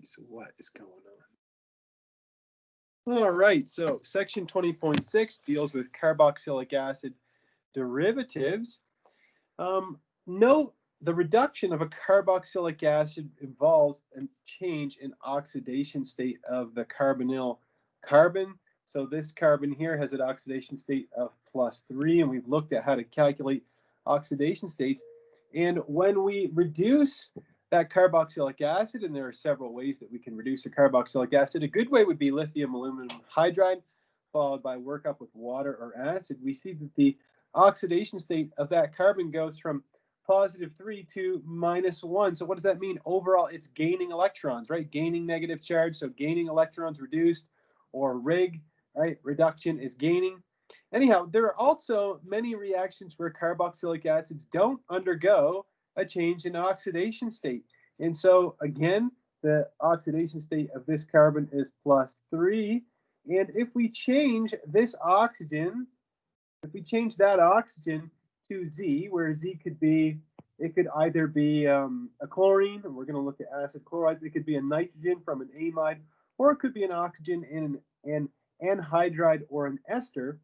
Jeez, what is going on? All right, so section 20.6 deals with carboxylic acid derivatives. Note the reduction of a carboxylic acid involves a change in oxidation state of the carbonyl carbon. So this carbon here has an oxidation state of +3, and we've looked at how to calculate oxidation states. And when we reduce that carboxylic acid, and there are several ways that we can reduce a carboxylic acid, a good way would be lithium aluminum hydride, followed by workup with water or acid. We see that the oxidation state of that carbon goes from +3 to -1. So what does that mean? Overall, it's gaining electrons, right? Gaining negative charge, so gaining electrons reduced, or RIG, right? Reduction is gaining. Anyhow, there are also many reactions where carboxylic acids don't undergo a change in oxidation state. And so again, the oxidation state of this carbon is +3. And if we change this oxygen, if we change that oxygen to Z, where Z could be, it could either be a chlorine, and we're going to look at acid chlorides. It could be a nitrogen from an amide, or it could be an oxygen in an anhydride or an ester.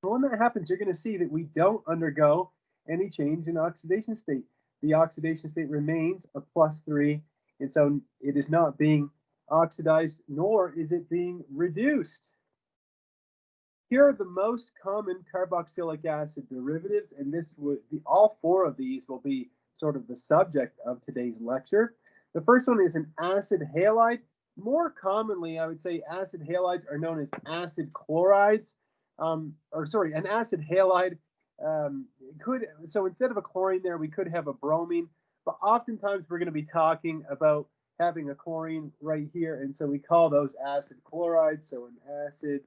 But when that happens, you're going to see that we don't undergo any change in oxidation state. The oxidation state remains a +3, and so it is not being oxidized, nor is it being reduced. Here are the most common carboxylic acid derivatives, and this would be all four of these will be sort of the subject of today's lecture. The first one is an acid halide. More commonly, I would say acid halides are known as acid chlorides, an acid halide so instead of a chlorine there, we could have a bromine, but oftentimes we're going to be talking about having a chlorine right here, and so we call those acid chlorides. So an acid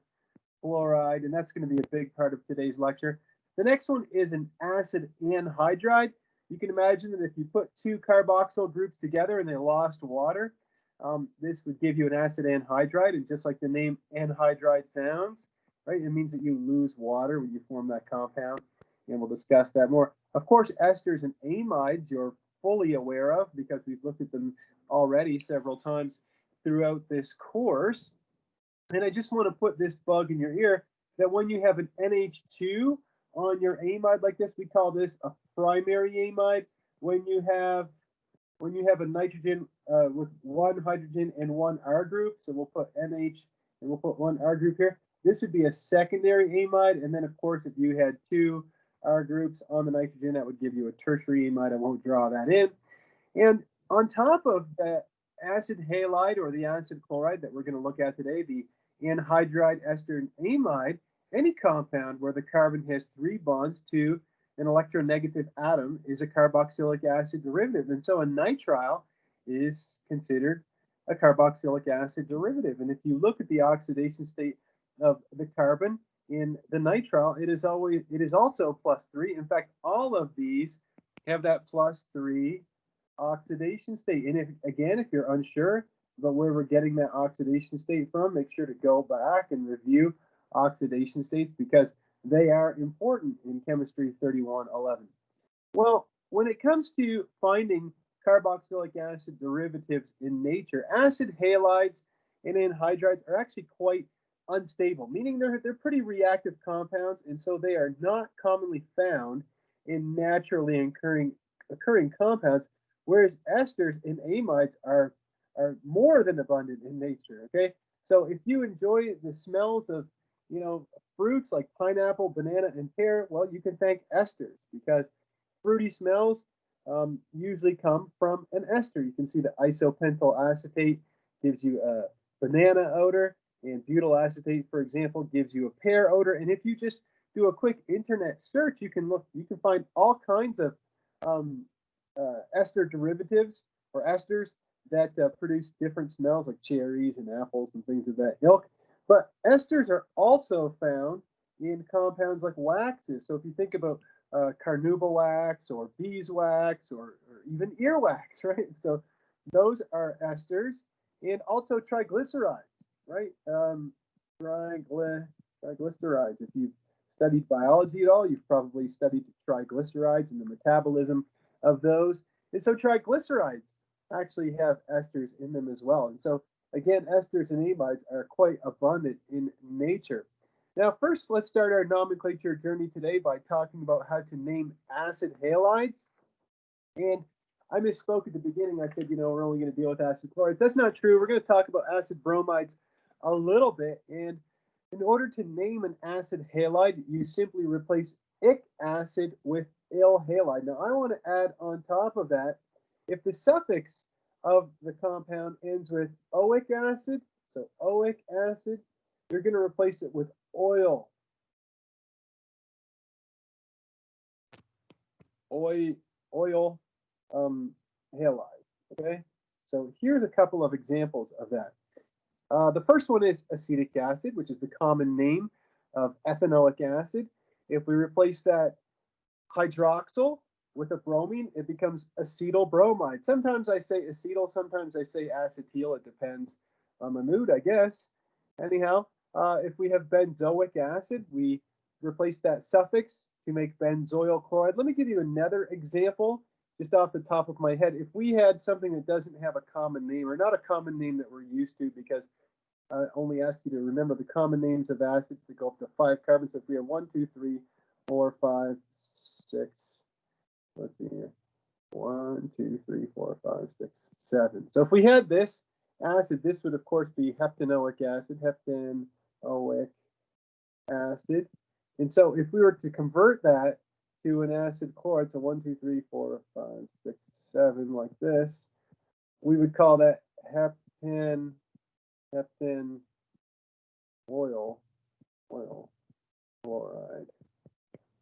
chloride, and that's going to be a big part of today's lecture. The next one is an acid anhydride. You can imagine that if you put two carboxyl groups together and they lost water, this would give you an acid anhydride, and just like the name anhydride sounds, right, it means that you lose water when you form that compound, and we'll discuss that more. Of course, esters and amides you're fully aware of because we've looked at them already several times throughout this course. And I just want to put this bug in your ear that when you have an NH2 on your amide like this, we call this a primary amide. When you have a nitrogen with one hydrogen and one R group, so we'll put NH and we'll put one R group here, this would be a secondary amide. And then, of course, if you had two R groups on the nitrogen, that would give you a tertiary amide. I won't draw that in. And on top of the acid halide or the acid chloride that we're going to look at today, the anhydride, ester, and amide, any compound where the carbon has 3 bonds to an electronegative atom is a carboxylic acid derivative. And so a nitrile is considered a carboxylic acid derivative. And if you look at the oxidation state of the carbon in the nitrile, it is also +3. In fact, all of these have that +3 oxidation state. And if you're unsure about where we're getting that oxidation state from, make sure to go back and review oxidation states because they are important in chemistry 3111. Well, when it comes to finding carboxylic acid derivatives in nature, acid halides and anhydrides are actually quite unstable, meaning they're pretty reactive compounds, and so they are not commonly found in naturally occurring compounds, whereas esters and amides are more than abundant in nature. Okay, so if you enjoy the smells of fruits like pineapple, banana, and pear, well, you can thank esters because fruity smells usually come from an ester. You can see the isopentyl acetate gives you a banana odor, and butyl acetate, for example, gives you a pear odor. And if you just do a quick internet search, you can find all kinds of ester derivatives or esters that produce different smells like cherries and apples and things of that ilk. But esters are also found in compounds like waxes. So if you think about carnauba wax or beeswax or even earwax, right? So those are esters, and also triglycerides, right? Triglycerides. If you've studied biology at all, you've probably studied triglycerides and the metabolism of those. And so triglycerides actually have esters in them as well. And so, again, esters and amides are quite abundant in nature. Now, first, let's start our nomenclature journey today by talking about how to name acid halides. And I misspoke at the beginning. I said, we're only going to deal with acid chlorides. That's not true. We're going to talk about acid bromides a little bit. And in order to name an acid halide, you simply replace ic acid with il halide. Now, I want to add on top of that, if the suffix of the compound ends with oic acid, so oic acid, you're going to replace it with oil. Oil halide. Okay, so here's a couple of examples of that. The first one is acetic acid, which is the common name of ethanoic acid. If we replace that hydroxyl with a bromine, it becomes acetyl bromide. Sometimes I say acetyl, sometimes I say acetyl. It depends on my mood, I guess. Anyhow, if we have benzoic acid, we replace that suffix to make benzoyl chloride. Let me give you another example just off the top of my head. If we had something that doesn't have a common name, or not a common name that we're used to, because I only asked you to remember the common names of acids that go up to 5 carbons. So if we have 1, 2, 3, 4, 5, 6, let's see here, 1, 2, 3, 4, 5, 6, 7. So if we had this acid, this would of course be heptanoic acid, heptanoic acid. And so if we were to convert that to an acid chloride, so 1, 2, 3, 4, 5, 6, 7, like this, we would call that heptan oil chloride,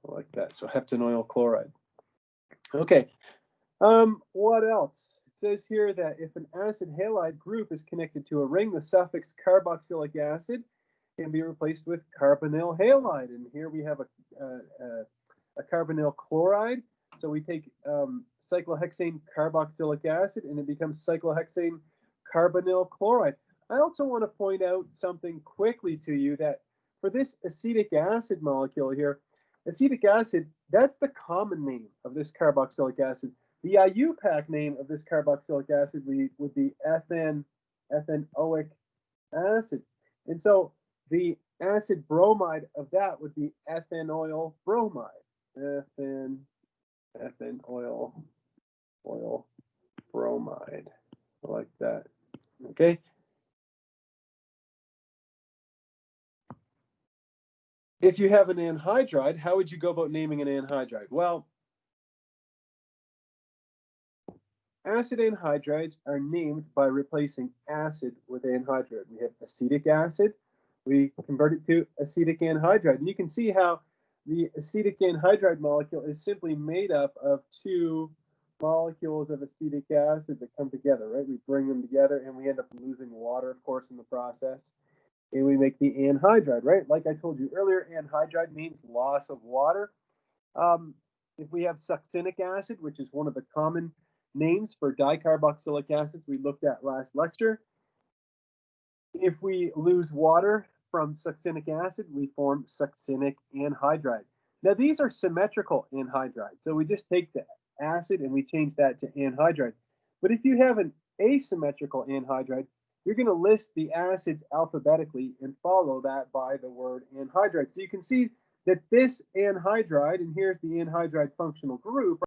like that. So heptanoyl chloride. Okay. What else? It says here that if an acid halide group is connected to a ring, the suffix carboxylic acid can be replaced with carbonyl halide. And here we have a carbonyl chloride. So we take cyclohexane carboxylic acid and it becomes cyclohexane carbonyl chloride. I also want to point out something quickly to you, that for this acetic acid molecule here, acetic acid, that's the common name of this carboxylic acid. The IUPAC name of this carboxylic acid would be ethanoic acid. And so the acid bromide of that would be ethanoyl bromide. Ethanoyl bromide, like that. Okay. If you have an anhydride, how would you go about naming an anhydride? Well, acid anhydrides are named by replacing acid with anhydride. We have acetic acid, we convert it to acetic anhydride. And you can see how the acetic anhydride molecule is simply made up of 2 molecules of acetic acid that come together, right? We bring them together and we end up losing water, of course, in the process. And we make the anhydride, right? Like I told you earlier, anhydride means loss of water. If we have succinic acid, which is one of the common names for dicarboxylic acids we looked at last lecture, if we lose water from succinic acid, we form succinic anhydride. Now, these are symmetrical anhydrides. So we just take the acid and we change that to anhydride. But if you have an asymmetrical anhydride, you're going to list the acids alphabetically and follow that by the word anhydride. So you can see that this anhydride, and here's the anhydride functional group,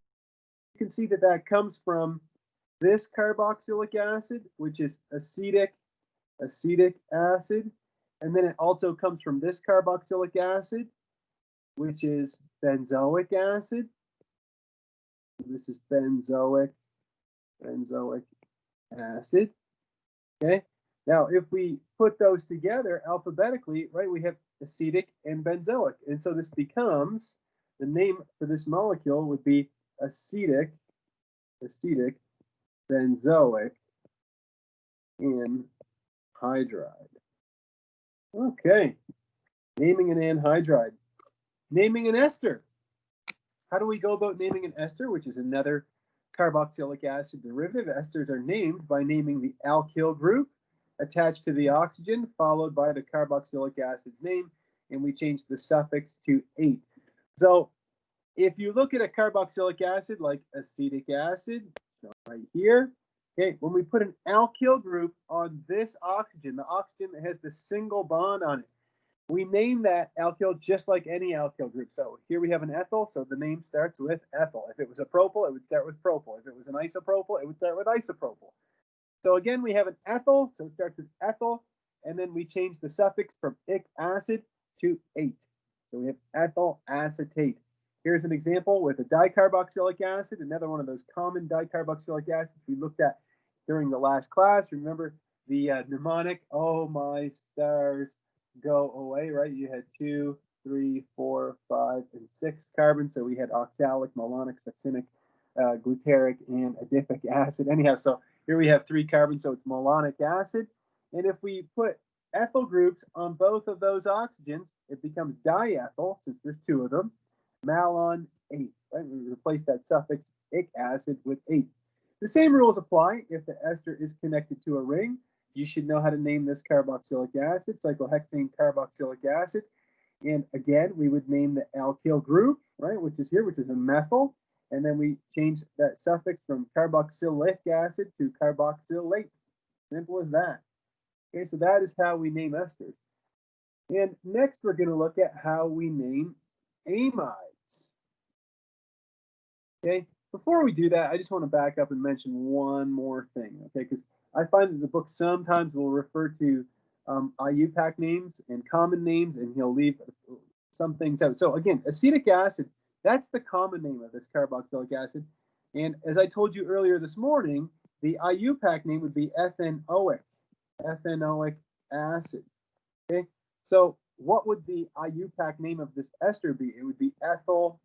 you can see that that comes from this carboxylic acid, which is acetic acid. And then it also comes from this carboxylic acid, which is benzoic acid. This is benzoic acid. Okay. Now, if we put those together alphabetically, right, we have acetic and benzoic. And so this becomes, the name for this molecule would be acetic benzoic anhydride. Okay. Naming an anhydride. Naming an ester. How do we go about naming an ester, which is another carboxylic acid derivative? Esters are named by naming the alkyl group attached to the oxygen, followed by the carboxylic acid's name, and we change the suffix to -ate. So if you look at a carboxylic acid like acetic acid, so right here, Okay, when we put an alkyl group on this oxygen, the oxygen that has the single bond on it, we name that alkyl just like any alkyl group. So here we have an ethyl, so the name starts with ethyl. If it was a propyl, it would start with propyl. If it was an isopropyl, it would start with isopropyl. So again, we have an ethyl, so it starts with ethyl, and then we change the suffix from ic acid to ate. So we have ethyl acetate. Here's an example with a dicarboxylic acid, another one of those common dicarboxylic acids we looked at during the last class. Remember the mnemonic, oh my stars, go away, right? You had 2, 3, 4, 5, and 6 carbons. So we had oxalic, malonic, succinic, glutaric, and adipic acid. Anyhow, so here we have 3 carbons, so it's malonic acid. And if we put ethyl groups on both of those oxygens, it becomes diethyl, since there's 2 of them, malon 8, right? We replace that suffix ic acid with 8. The same rules apply if the ester is connected to a ring. You should know how to name this carboxylic acid, cyclohexane carboxylic acid. And again, we would name the alkyl group, right, which is here, which is a methyl. And then we change that suffix from carboxylic acid to carboxylate. Simple as that. Okay, so that is how we name esters. And next, we're going to look at how we name amides. Okay, before we do that, I just want to back up and mention one more thing, okay, because I find that the book sometimes will refer to IUPAC names and common names, and he'll leave some things out. So again, acetic acid, that's the common name of this carboxylic acid. And as I told you earlier this morning, the IUPAC name would be ethanoic acid. Okay, so what would the IUPAC name of this ester be? It would be ethyl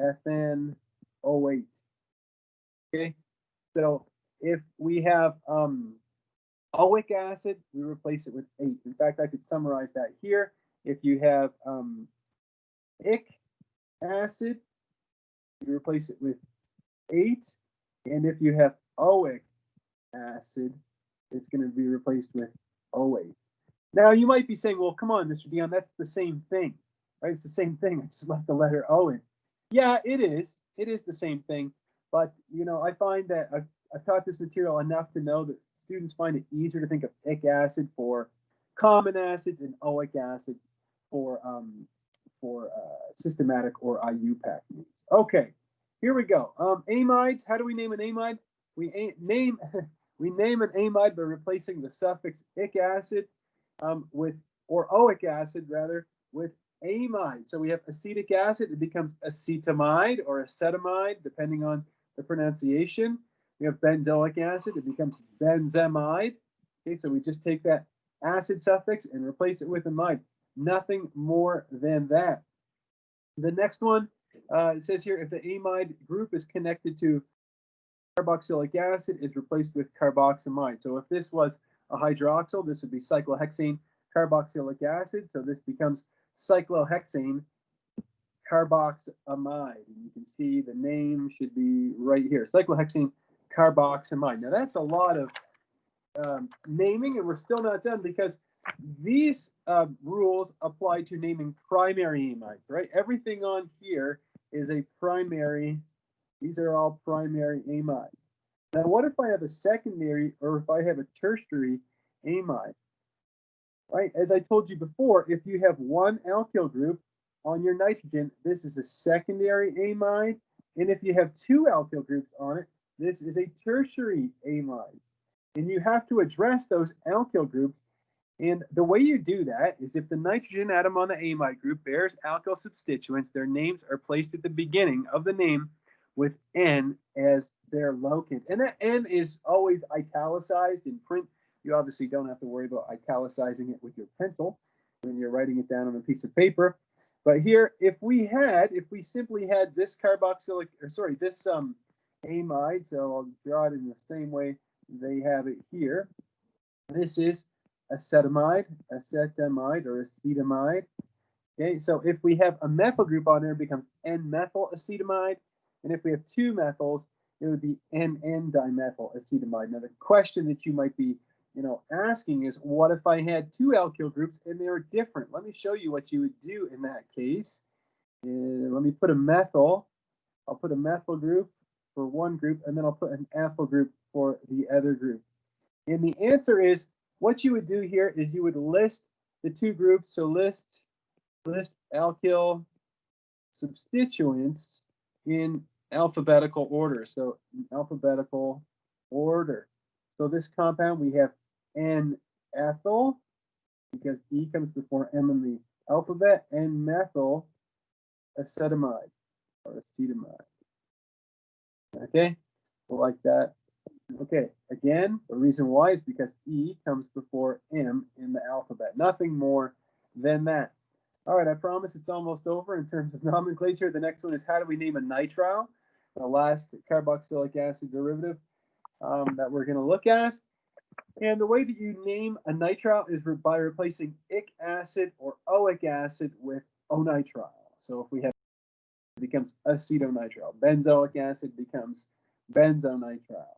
ethanoate. Okay, so if we have oic acid, we replace it with 8. In fact, I could summarize that here. If you have ic acid, you replace it with 8. And if you have oic acid, it's going to be replaced with 08. Now, you might be saying, well, come on, Mr. Dion, that's the same thing, right? It's the same thing. I just left the letter O in. Yeah, it is. It is the same thing. But, you know, I find that I've taught this material enough to know that students find it easier to think of ic acid for common acids and oic acid for systematic or IUPAC names. Okay, here we go. Amides, how do we name an amide? We name an amide by replacing the suffix ic acid or oic acid rather, with amide. So we have acetic acid, it becomes acetamide or acetamide, depending on the pronunciation. We have benzoic acid, it becomes benzamide. Okay, so we just take that acid suffix and replace it with amide. Nothing more than that. The next one, it says here, if the amide group is connected to carboxylic acid, is replaced with carboxamide. So if this was a hydroxyl, this would be cyclohexane carboxylic acid. So this becomes cyclohexane carboxamide. And you can see the name should be right here, cyclohexane carboxamide. Now that's a lot of naming, and we're still not done because these rules apply to naming primary amides, right? Everything on here is a primary. These are all primary amides. Now, what if I have a secondary or if I have a tertiary amide? Right? As I told you before, if you have one alkyl group on your nitrogen, this is a secondary amide. And if you have 2 alkyl groups on it, this is a tertiary amide. And you have to address those alkyl groups. And the way you do that is if the nitrogen atom on the amide group bears alkyl substituents, their names are placed at the beginning of the name with N as their locant. And that N is always italicized in print. You obviously don't have to worry about italicizing it with your pencil when you're writing it down on a piece of paper. But here, if we simply had this this amide, so I'll draw it in the same way they have it here. This is acetamide, or acetamide. Okay, so if we have a methyl group on there, it becomes N-methyl acetamide. And if we have 2 methyls, it would be N-dimethyl acetamide. Now, the question that you might be, asking is, what if I had 2 alkyl groups and they were different? Let me show you what you would do in that case. Let me put a methyl. I'll put a methyl group for one group, and then I'll put an ethyl group for the other group. And the answer is, what you would do here is you would list the two groups. So list alkyl substituents in alphabetical order. So in alphabetical order. So this compound, we have N-ethyl, because E comes before M in the alphabet, and methyl acetamide or acetamide. Okay, like that. Okay, again, the reason why is because E comes before M in the alphabet. Nothing more than that. All right, I promise it's almost over in terms of nomenclature. The next one is, how do we name a nitrile? The last carboxylic acid derivative that we're going to look at. And the way that you name a nitrile is by replacing ic acid or oic acid with onitrile. So if we have, it becomes acetonitrile. Benzoic acid becomes benzonitrile.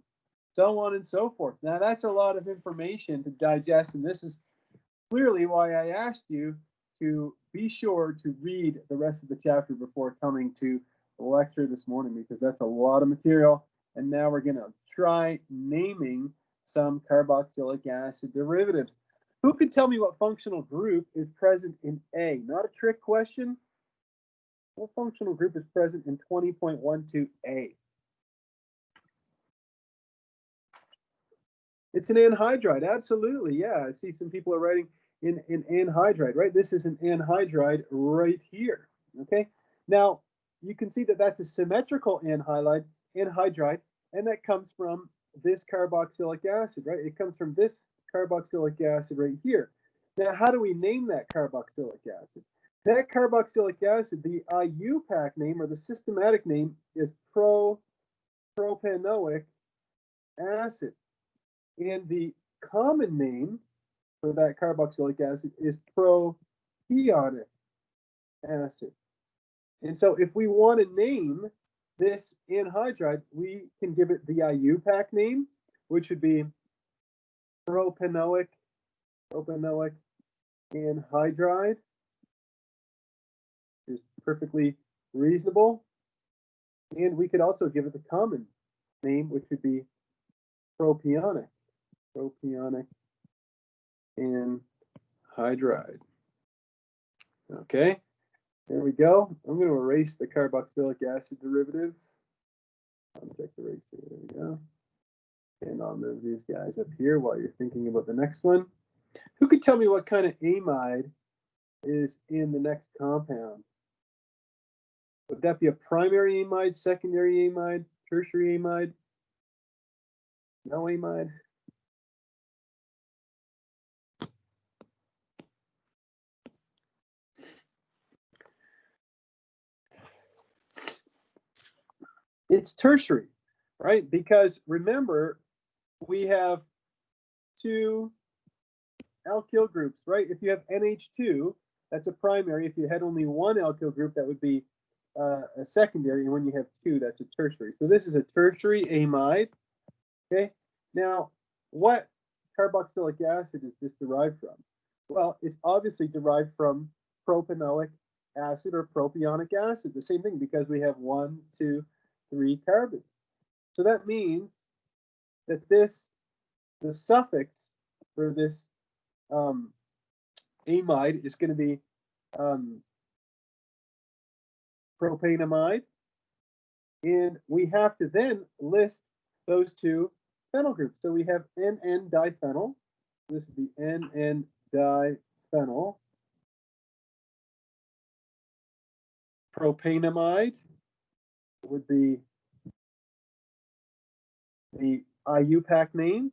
So on and so forth. Now that's a lot of information to digest, and this is clearly why I asked you to be sure to read the rest of the chapter before coming to the lecture this morning, because that's a lot of material. And now we're going to try naming some carboxylic acid derivatives. Who can tell me what functional group is present in A? Not a trick question. What functional group is present in 20.12A? It's an anhydride, absolutely. Yeah, I see some people are writing in anhydride, right? This is an anhydride right here. Okay. Now you can see that that's a symmetrical anhydride, and that comes from this carboxylic acid, right? It comes from this carboxylic acid right here. Now, how do we name that carboxylic acid? That carboxylic acid, the IUPAC name or the systematic name is propanoic acid. And the common name for that carboxylic acid is propionic acid. And so if we want to name this anhydride, we can give it the IUPAC name, which would be propanoic anhydride. Is perfectly reasonable. And we could also give it the common name, which would be propionic anhydride. Okay, there we go. I'm going to erase the carboxylic acid derivative. Uncheck the eraser. There we go. And I'll move these guys up here while you're thinking about the next one. Who could tell me what kind of amide is in the next compound? Would that be a primary amide, secondary amide, tertiary amide? No amide? It's tertiary, right? Because remember, we have two alkyl groups, right? If you have NH2, that's a primary. If you had only one alkyl group, that would be a secondary. And when you have two, that's a tertiary. So this is a tertiary amide. Okay. Now, what carboxylic acid is this derived from? Well, it's obviously derived from propanoic acid or propionic acid. The same thing, because we have 1, 2, 3 carbons. So that means that the suffix for this amide is going to be propanamide, and we have to then list those two phenyl groups. So we have NN diphenyl. This would be NN diphenyl. Propanamide would be the IUPAC name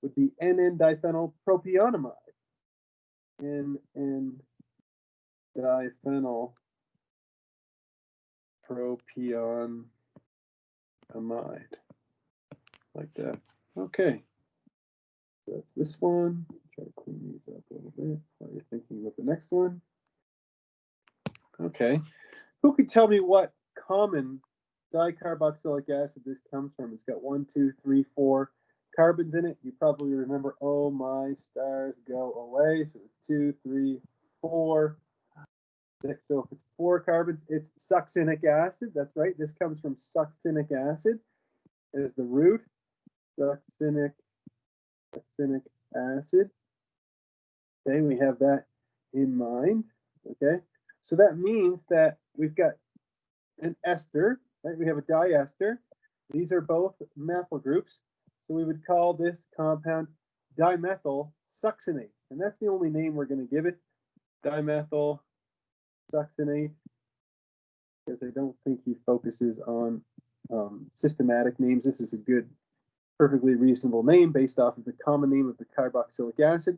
would be NN diphenyl propionamide. NN diphenyl propionamide, like that. Okay, so that's this one. Try to clean these up a little bit while you're thinking about the next one. Okay, who could tell me what common dicarboxylic acid this comes from? It's got 1, 2, 3, 4 carbons in it. You probably remember, oh my stars go away. So it's 2, 3, 4. So if it's 4 carbons, it's succinic acid. That's right. This comes from succinic acid. It is the root, succinic acid. Okay, we have that in mind. Okay, so that means that we've got an ester, right? We have a diester. These are both methyl groups. So we would call this compound dimethyl succinate. And that's the only name we're going to give it, dimethyl succinate, because I don't think he focuses on systematic names. This is a good, perfectly reasonable name based off of the common name of the carboxylic acid.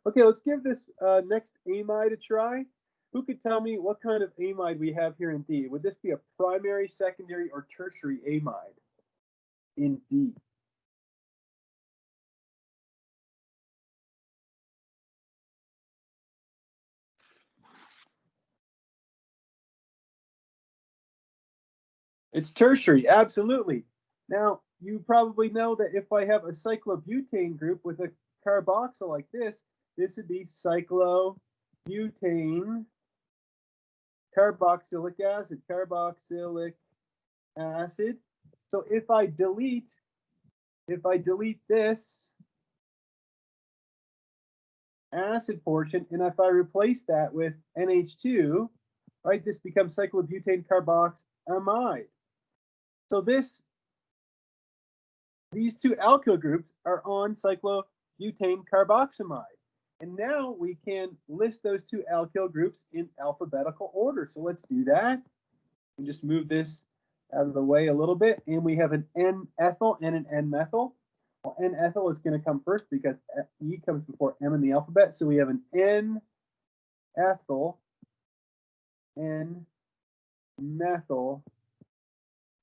Okay, let's give this next amide a try. Who could tell me what kind of amide we have here in D? Would this be a primary, secondary, or tertiary amide in D? It's tertiary, absolutely. Now, you probably know that if I have a cyclobutane group with a carboxyl like this would be cyclobutane carboxylic acid. So if I delete this acid portion, and if I replace that with NH2, right, this becomes cyclobutane carboxamide. So these two alkyl groups are on cyclobutane carboxamide. And now we can list those two alkyl groups in alphabetical order. So let's do that. And just move this out of the way a little bit. And we have an N-ethyl and an N-methyl. Well, N-ethyl is going to come first because E comes before M in the alphabet. So we have an N-ethyl, N-methyl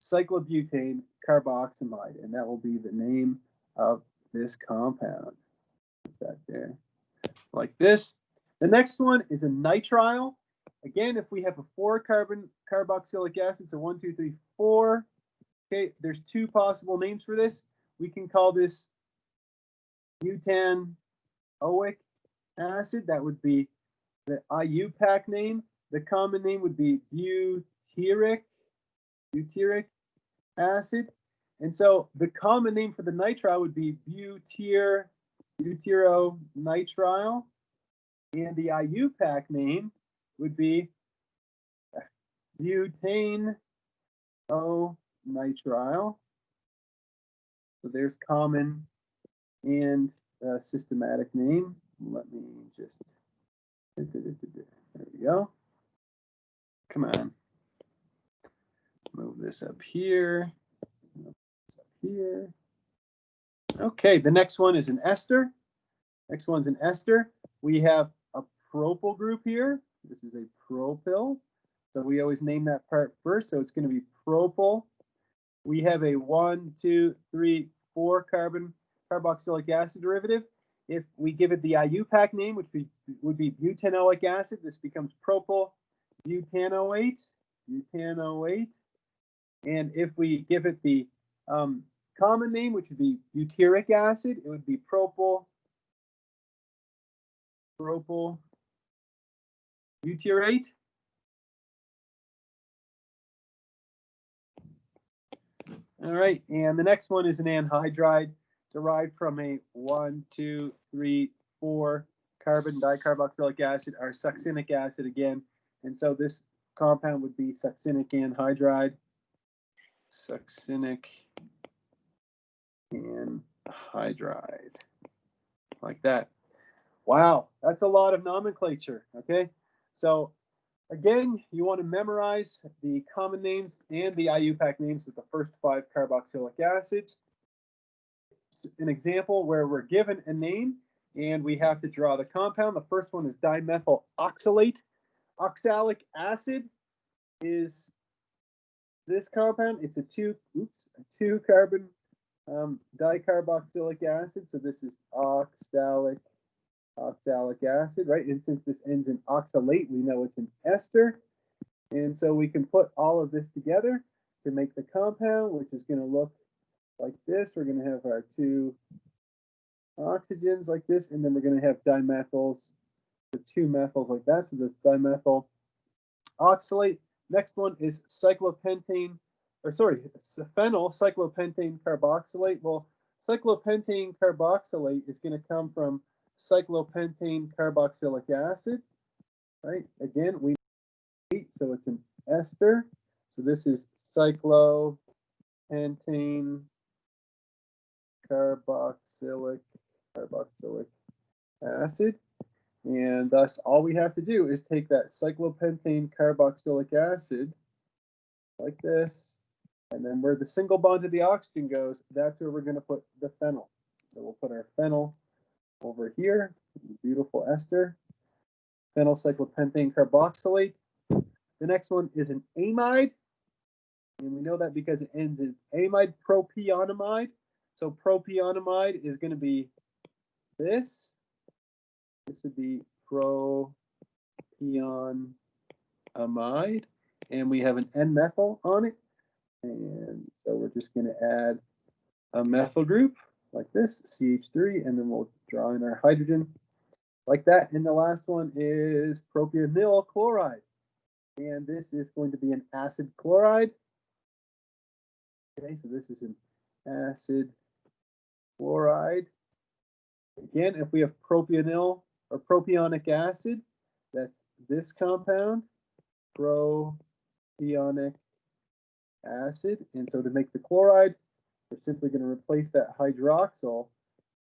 cyclobutane carboxamide. And that will be the name of this compound. Put that there. Like this. The next one is a nitrile. Again, if we have a 4-carbon carboxylic acid, so 1, 2, 3, 4. Okay, there's 2 possible names for this. We can call this butanoic acid. That would be the IUPAC name. The common name would be butyric acid. And so the common name for the nitrile would be butyronitrile. And the IUPAC name would be butanonitrile. So there's common and systematic name. Let me just, there we go. Come on. Move this up here. Move this up here. Okay, the next one is an ester. Next one's an ester. We have a propyl group here. This is a propyl. So we always name that part first. So it's going to be propyl. We have a 1, 2, 3, 4 carbon carboxylic acid derivative. If we give it the IUPAC name, which would be butanoic acid, this becomes propyl butanoate. And if we give it the common name, which would be butyric acid, it would be propyl butyrate. All right, and the next one is an anhydride derived from a 1, 2, 3, 4 carbon dicarboxylic acid, or succinic acid again. And so this compound would be succinic anhydride. Succinic anhydride. Like that. Wow, that's a lot of nomenclature, okay? So again, you want to memorize the common names and the IUPAC names of the first 5 carboxylic acids. It's an example where we're given a name and we have to draw the compound. The first one is dimethyl oxalate. Oxalic acid is this compound. It's a 2 carbon dicarboxylic acid. So this is oxalic acid, right? And since this ends in oxalate, we know it's an ester. And so we can put all of this together to make the compound, which is going to look like this. We're going to have our 2 oxygens like this, and then we're going to have dimethyls, the 2 methyls like that. So this dimethyl oxalate. Next one is cyclopentane, or sorry, phenyl cyclopentane carboxylate. Well, cyclopentane carboxylate is going to come from cyclopentane carboxylic acid, right? Again, we need, so it's an ester. So this is cyclopentane carboxylic acid. And thus, all we have to do is take that cyclopentane carboxylic acid, like this, and then where the single bond to the oxygen goes, that's where we're going to put the phenyl. So we'll put our phenyl over here, beautiful ester, phenyl cyclopentane carboxylate. The next one is an amide, and we know that because it ends in amide propionamide. So propionamide is going to be this. This would be propionamide, and we have an N-methyl on it. And so we're just going to add a methyl group like this, CH3, and then we'll draw in our hydrogen like that. And the last one is propionyl chloride. And this is going to be an acid chloride. Okay, so this is an acid chloride. Again, if we have propionyl or propionic acid, that's this compound, propionic acid. And so to make the chloride, we're simply going to replace that hydroxyl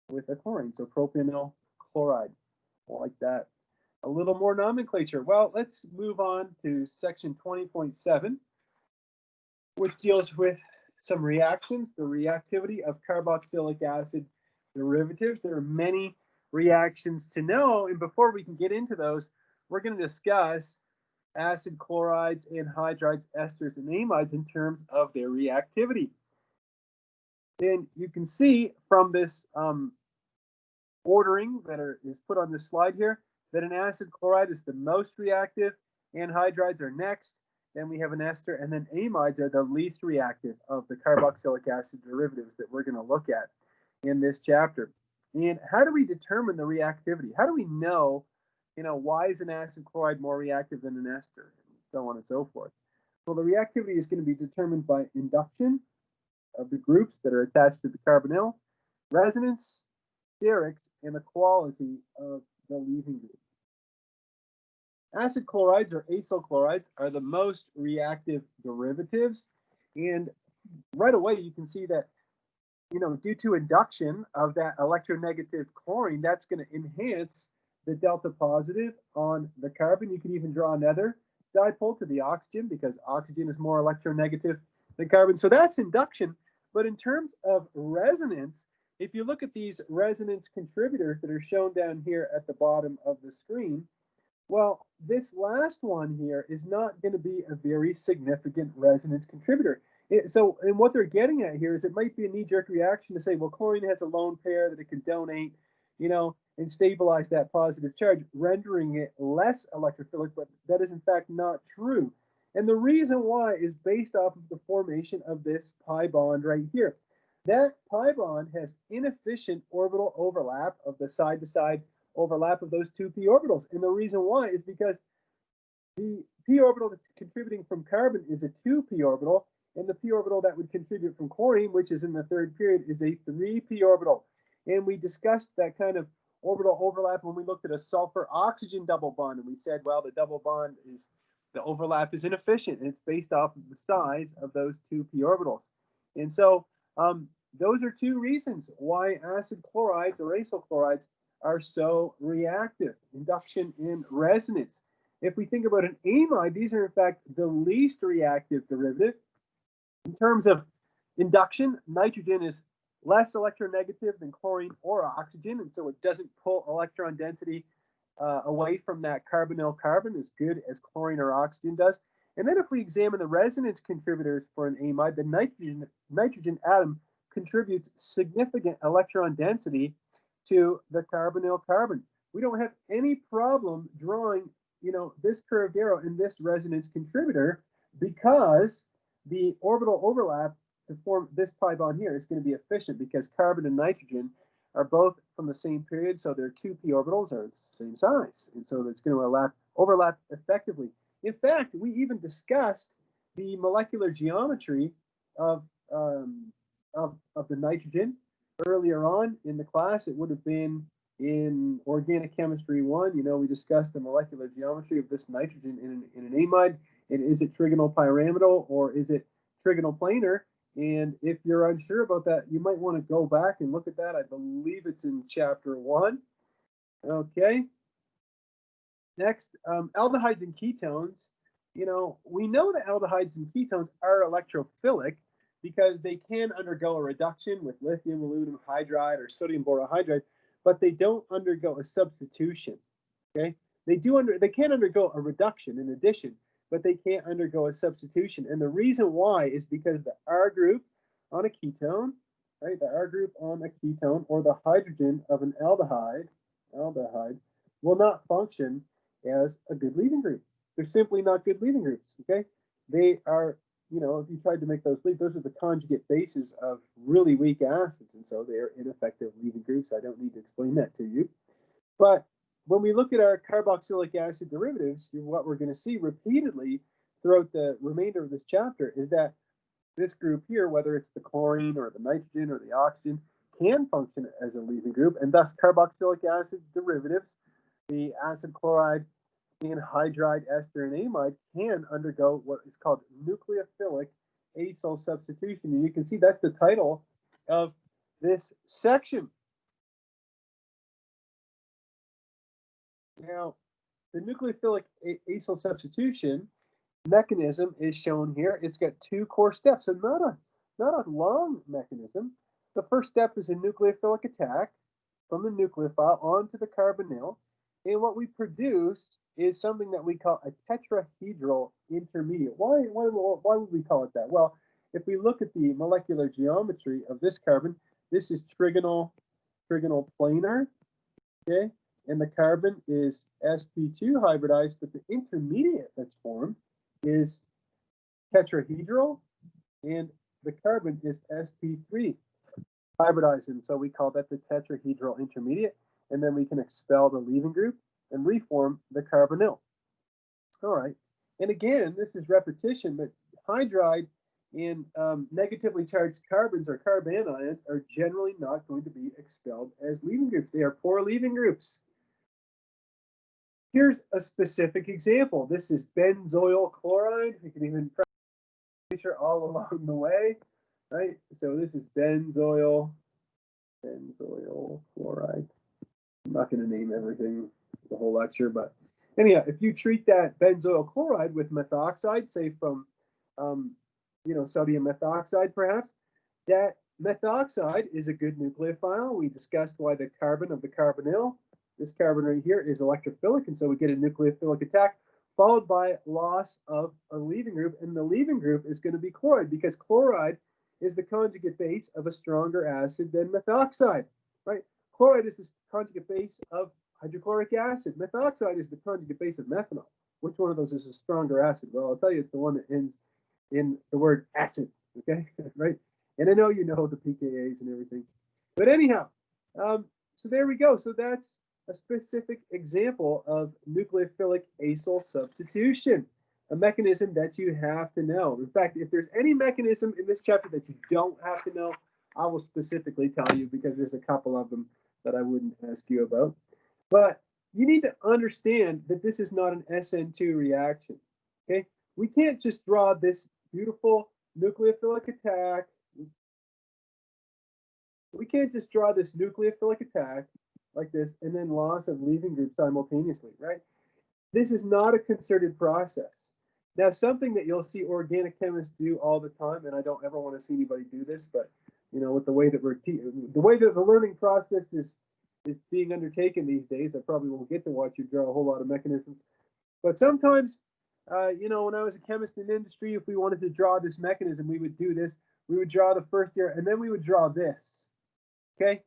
with a chlorine. So propionyl chloride, like that. A little more nomenclature. Well, let's move on to section 20.7, which deals with some reactions, the reactivity of carboxylic acid derivatives. There are many reactions to know, and before we can get into those, we're going to discuss acid chlorides, anhydrides, esters, and amides in terms of their reactivity. And you can see from this ordering that is put on this slide here that an acid chloride is the most reactive, anhydrides are next, then we have an ester, and then amides are the least reactive of the carboxylic acid derivatives that we're going to look at in this chapter. And how do we determine the reactivity? How do we know, why is an acid chloride more reactive than an ester, and so on and so forth? Well, the reactivity is going to be determined by induction of the groups that are attached to the carbonyl, resonance, sterics, and the quality of the leaving group. Acid chlorides or acyl chlorides are the most reactive derivatives, and right away you can see that due to induction of that electronegative chlorine, that's going to enhance the delta positive on the carbon. You can even draw another dipole to the oxygen because oxygen is more electronegative than carbon. So that's induction. But in terms of resonance, if you look at these resonance contributors that are shown down here at the bottom of the screen, well, this last one here is not going to be a very significant resonance contributor. And what they're getting at here is it might be a knee-jerk reaction to say, well, chlorine has a lone pair that it can donate, and stabilize that positive charge, rendering it less electrophilic, but that is in fact not true. And the reason why is based off of the formation of this pi bond right here. That pi bond has inefficient orbital overlap of the side-to-side overlap of those two p orbitals. And the reason why is because the p orbital that's contributing from carbon is a 2p orbital, and the p orbital that would contribute from chlorine, which is in the third period, is a 3p orbital. And we discussed that kind of orbital overlap when we looked at a sulfur-oxygen double bond, and we said, well, the overlap is inefficient, and it's based off of the size of those two p orbitals. And so those are two reasons why acid chlorides or acyl chlorides are so reactive, induction and resonance. If we think about an amide, these are in fact the least reactive derivative. In terms of induction, nitrogen is less electronegative than chlorine or oxygen, and so it doesn't pull electron density away from that carbonyl carbon as good as chlorine or oxygen does. And then if we examine the resonance contributors for an amide, the nitrogen atom contributes significant electron density to the carbonyl carbon. We don't have any problem drawing, this curved arrow in this resonance contributor because the orbital overlap to form this pi bond here is going to be efficient because carbon and nitrogen are both from the same period, so their 2p orbitals are the same size, and so it's going to overlap effectively. In fact, we even discussed the molecular geometry of, of the nitrogen earlier on in the class. It would have been in Organic Chemistry 1. You know, we discussed the molecular geometry of this nitrogen in an amide. And is it trigonal pyramidal or is it trigonal planar? And if you're unsure about that, you might want to go back and look at that. I believe it's in chapter 1. Okay. Next, aldehydes and ketones. You know, we know that aldehydes and ketones are electrophilic because they can undergo a reduction with lithium aluminum hydride or sodium borohydride, but they don't undergo a substitution. Okay, they can undergo a reduction in addition, but they can't undergo a substitution. And the reason why is because the R group on a ketone, right? The R group on a ketone or the hydrogen of an aldehyde will not function as a good leaving group. They're simply not good leaving groups, okay? They are, you know, if you tried to make those leave, those are the conjugate bases of really weak acids, and so they are ineffective leaving groups. I don't need to explain that to you. But when we look at our carboxylic acid derivatives, what we're going to see repeatedly throughout the remainder of this chapter is that this group here, whether it's the chlorine or the nitrogen or the oxygen, can function as a leaving group, and thus carboxylic acid derivatives, the acid chloride anhydride, ester, and amide can undergo what is called nucleophilic acyl substitution. And you can see that's the title of this section. Now, the nucleophilic acyl substitution mechanism is shown here. It's got two core steps, and not a long mechanism. The first step is a nucleophilic attack from the nucleophile onto the carbonyl, and what we produce is something that we call a tetrahedral intermediate. Why would we call it that? Well, if we look at the molecular geometry of this carbon, this is trigonal planar, okay? And the carbon is sp2 hybridized, but the intermediate that's formed is tetrahedral, and the carbon is sp3 hybridized, and so we call that the tetrahedral intermediate, and then we can expel the leaving group and reform the carbonyl. All right, and again, this is repetition, but hydride and negatively charged carbons or carbanions are generally not going to be expelled as leaving groups. They are poor leaving groups. Here's a specific example. This is benzoyl chloride. We can even picture all along the way, right? So this is benzoyl chloride. I'm not going to name everything the whole lecture, but anyhow, if you treat that benzoyl chloride with methoxide, say from sodium methoxide perhaps, that methoxide is a good nucleophile. We discussed why the carbon of the carbonyl, this carbon right here, is electrophilic, and so we get a nucleophilic attack followed by loss of a leaving group, and the leaving group is going to be chloride because chloride is the conjugate base of a stronger acid than methoxide, right? Chloride is the conjugate base of hydrochloric acid. Methoxide is the conjugate base of methanol. Which one of those is a stronger acid? Well, I'll tell you, it's the one that ends in the word acid, okay? Right? And I know you know the pKa's and everything. But anyhow, so there we go. So that's a specific example of nucleophilic acyl substitution, a mechanism that you have to know. In fact, if there's any mechanism in this chapter that you don't have to know, I will specifically tell you because there's a couple of them that I wouldn't ask you about. But you need to understand that this is not an SN2 reaction, okay? We can't just draw this beautiful nucleophilic attack. We can't just draw this nucleophilic attack like this and then loss of leaving group simultaneously, right? This is not a concerted process. Now, something that you'll see organic chemists do all the time, and I don't ever want to see anybody do this, but with the way that the way that the learning process is being undertaken these days, I probably won't get to watch you draw a whole lot of mechanisms. But sometimes, when I was a chemist in industry, if we wanted to draw this mechanism, we would do this. We would draw the first year, and then we would draw this, okay?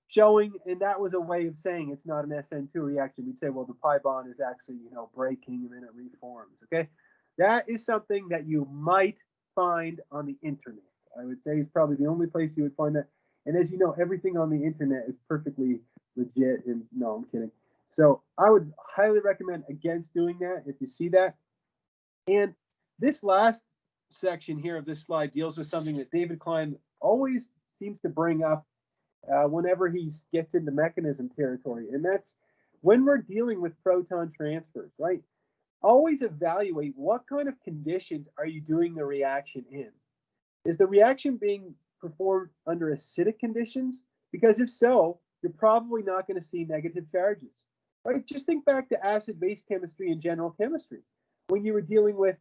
Showing, and that was a way of saying it's not an SN2 reaction. We'd say, well, the pi bond is actually, breaking, and then it reforms, okay? That is something that you might find on the internet. I would say it's probably the only place you would find that. And as you know, everything on the internet is perfectly legit. And no, I'm kidding. So I would highly recommend against doing that. If you see that, And this last section here of this slide deals with something that David Klein always seems to bring up whenever he gets into mechanism territory. And that's when we're dealing with proton transfers, right? Always evaluate what kind of conditions are you doing the reaction in. Is the reaction being performed under acidic conditions? Because if so, you're probably not going to see negative charges, right? Just think back to acid-base chemistry and general chemistry. When you were dealing with,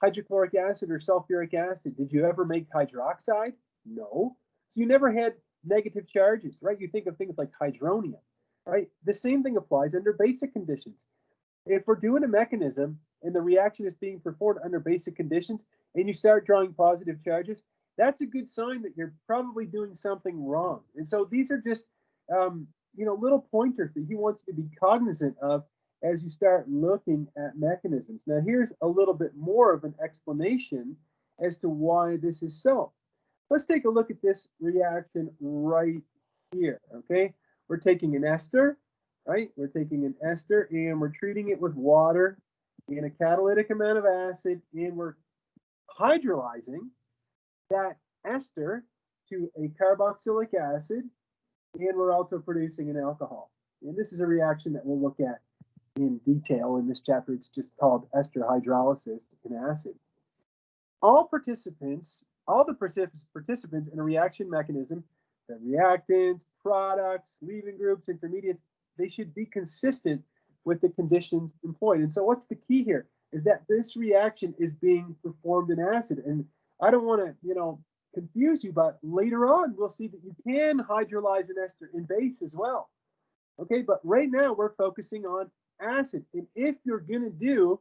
hydrochloric acid or sulfuric acid, did you ever make hydroxide? No. So you never had negative charges, right? You think of things like hydronium, right? The same thing applies under basic conditions. If we're doing a mechanism and the reaction is being performed under basic conditions and you start drawing positive charges, that's a good sign that you're probably doing something wrong. And so these are just, little pointers that he wants you to be cognizant of as you start looking at mechanisms. Now, here's a little bit more of an explanation as to why this is so. Let's take a look at this reaction right here, okay? We're taking an ester, right? We're taking an ester and we're treating it with water and a catalytic amount of acid, and we're hydrolyzing that ester to a carboxylic acid, and we're also producing an alcohol. And this is a reaction that we'll look at in detail in this chapter. It's just called ester hydrolysis in acid. All the participants in a reaction mechanism, the reactants, products, leaving groups, intermediates, they should be consistent with the conditions employed. And so what's the key here is that this reaction is being performed in acid. And I don't want to, confuse you, but later on we'll see that you can hydrolyze an ester in base as well. Okay, but right now we're focusing on acid. And if you're going to do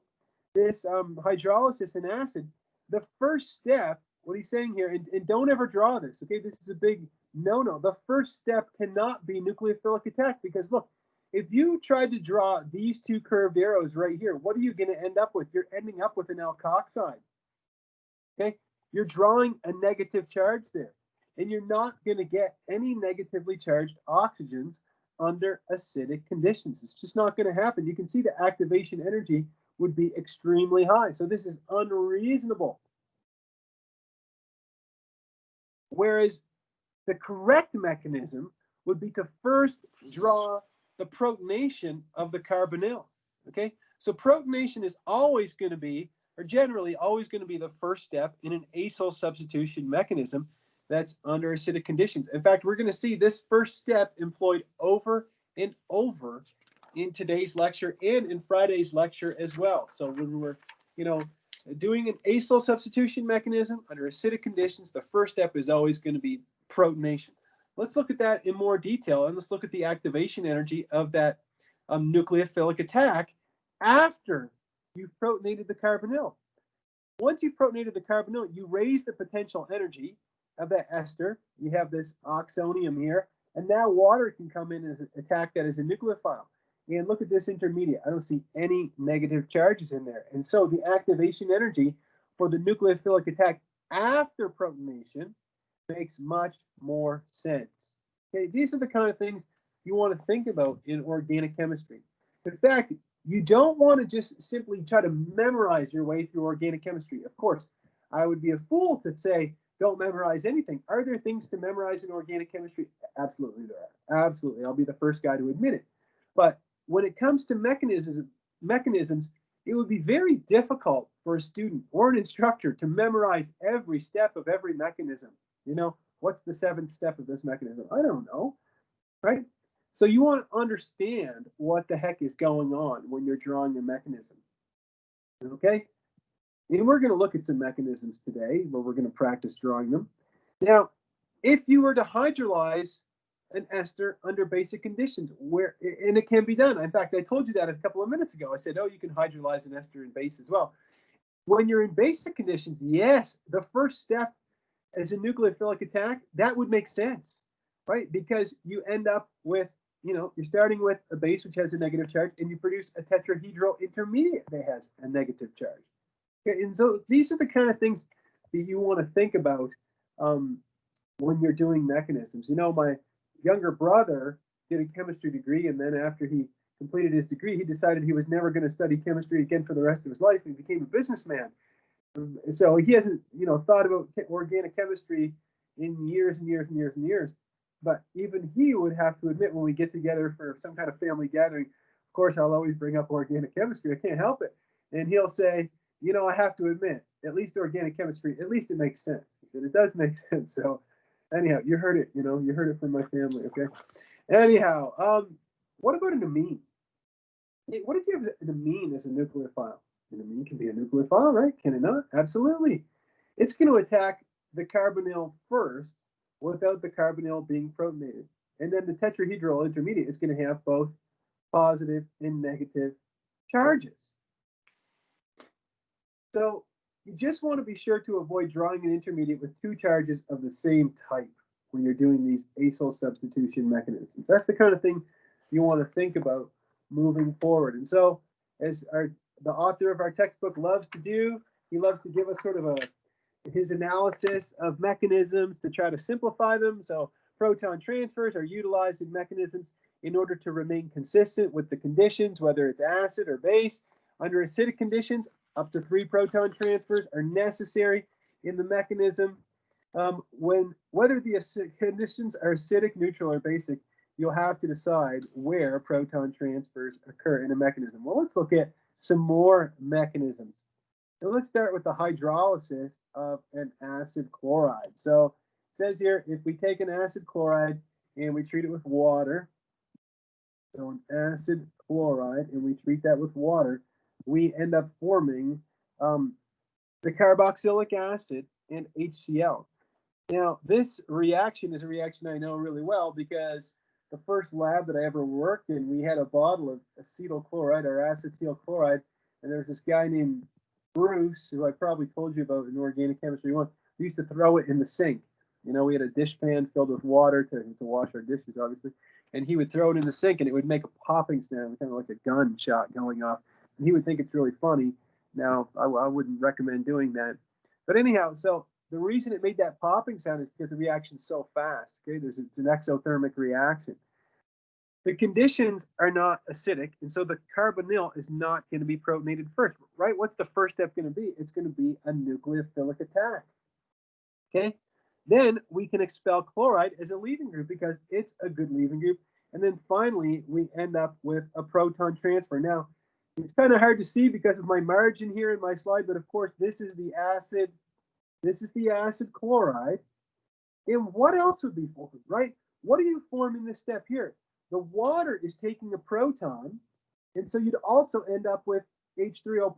this hydrolysis in acid, the first step, what he's saying here, and don't ever draw this, okay? This is a big no-no. The first step cannot be nucleophilic attack, because look, if you tried to draw these two curved arrows right here, what are you going to end up with? You're ending up with an alkoxide, okay? You're drawing a negative charge there, and you're not going to get any negatively charged oxygens under acidic conditions. It's just not going to happen. You can see the activation energy would be extremely high. So this is unreasonable. Whereas the correct mechanism would be to first draw the protonation of the carbonyl. Okay, so protonation is always going to be, or generally always going to be, the first step in an acyl substitution mechanism that's under acidic conditions. In fact, we're going to see this first step employed over and over in today's lecture and in Friday's lecture as well. So when we're, doing an acyl substitution mechanism under acidic conditions, the first step is always going to be protonation. Let's look at that in more detail, and let's look at the activation energy of that nucleophilic attack after you've protonated the carbonyl. Once you've protonated the carbonyl, you raise the potential energy of that ester. You have this oxonium here, and now water can come in and attack that as a nucleophile. And look at this intermediate. I don't see any negative charges in there. And so the activation energy for the nucleophilic attack after protonation makes much more sense. Okay, these are the kind of things you want to think about in organic chemistry. In fact, you don't want to just simply try to memorize your way through organic chemistry. Of course, I would be a fool to say don't memorize anything. Are there things to memorize in organic chemistry? Absolutely there are. Absolutely. I'll be the first guy to admit it. But when it comes to mechanisms, it would be very difficult for a student or an instructor to memorize every step of every mechanism. What's the seventh step of this mechanism? I don't know, right? So you want to understand what the heck is going on when you're drawing a mechanism, okay? And we're going to look at some mechanisms today where we're going to practice drawing them. Now, if you were to hydrolyze an ester under basic conditions, and it can be done. In fact, I told you that a couple of minutes ago. I said, you can hydrolyze an ester in base as well. When you're in basic conditions, yes, the first step is a nucleophilic attack. That would make sense, right? Because you end up with, you're starting with a base which has a negative charge, and you produce a tetrahedral intermediate that has a negative charge. Okay, and so these are the kind of things that you want to think about when you're doing mechanisms. My younger brother did a chemistry degree, and then after he completed his degree, he decided he was never going to study chemistry again for the rest of his life, and he became a businessman. So he hasn't, thought about organic chemistry in years and years and years and years. But even he would have to admit, when we get together for some kind of family gathering, of course, I'll always bring up organic chemistry. I can't help it. And he'll say, I have to admit, at least organic chemistry, at least it makes sense. He said, it does make sense. So anyhow, you heard it, you heard it from my family, okay? Anyhow, what about an amine? What if you have an amine as a nucleophile? An amine can be a nucleophile, right? Can it not? Absolutely. It's going to attack the carbonyl first without the carbonyl being protonated. And then the tetrahedral intermediate is going to have both positive and negative charges. So you just want to be sure to avoid drawing an intermediate with two charges of the same type when you're doing these acyl substitution mechanisms. That's the kind of thing you want to think about moving forward. And so, as the author of our textbook loves to do, he loves to give us sort of his analysis of mechanisms to try to simplify them. So proton transfers are utilized in mechanisms in order to remain consistent with the conditions, whether it's acid or base. Under acidic conditions, up to 3 proton transfers are necessary in the mechanism. Whether the conditions are acidic, neutral, or basic, you'll have to decide where proton transfers occur in a mechanism. Well, let's look at some more mechanisms. So let's start with the hydrolysis of an acid chloride. So it says here, if we take an acid chloride and we treat it with water, so an acid chloride, and we treat that with water, we end up forming the carboxylic acid and HCl. Now, this reaction is a reaction I know really well because the first lab that I ever worked in, we had a bottle of acetyl chloride or acetyl chloride, and there was this guy named Bruce, who I probably told you about in organic chemistry 1. We used to throw it in the sink. We had a dish pan filled with water to wash our dishes, obviously, and he would throw it in the sink, and it would make a popping sound, kind of like a gunshot going off. And he would think it's really funny. Now, I wouldn't recommend doing that. But anyhow, so the reason it made that popping sound is because the reaction's so fast. Okay, it's an exothermic reaction. The conditions are not acidic, and so the carbonyl is not going to be protonated first, right? What's the first step going to be? It's going to be a nucleophilic attack. Okay, then we can expel chloride as a leaving group because it's a good leaving group. And then finally, we end up with a proton transfer. Now, it's kind of hard to see because of my margin here in my slide, but of course, this is the acid. This is the acid chloride. And what else would be formed, right? What do you form in this step here? The water is taking a proton, and so you'd also end up with H3O+.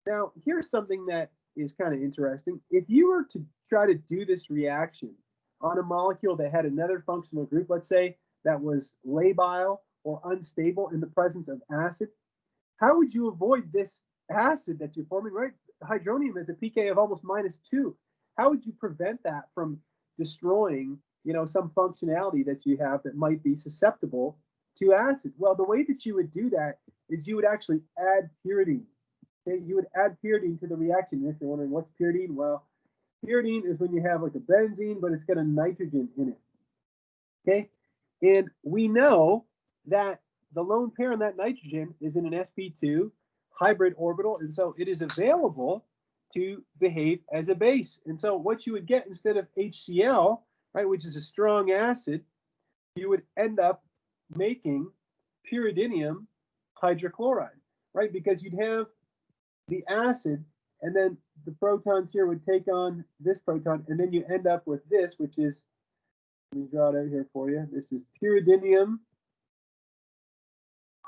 Now, here's something that is kind of interesting. If you were to try to do this reaction on a molecule that had another functional group, let's say that was labile or unstable in the presence of acid, how would you avoid this acid that you're forming, right? Hydronium has a pK of almost -2. How would you prevent that from destroying, some functionality that you have that might be susceptible to acid? Well, the way that you would do that is you would actually add pyridine. Okay, you would add pyridine to the reaction. And if you're wondering what's pyridine, well, pyridine is when you have like a benzene, but it's got a nitrogen in it. Okay, and we know that the lone pair on that nitrogen is in an sp2 hybrid orbital, and so it is available to behave as a base. And so what you would get instead of HCl, right, which is a strong acid, you would end up making pyridinium hydrochloride, right? Because you'd have the acid, and then the protons here would take on this proton, and then you end up with this, which is, let me draw it out here for you. This is pyridinium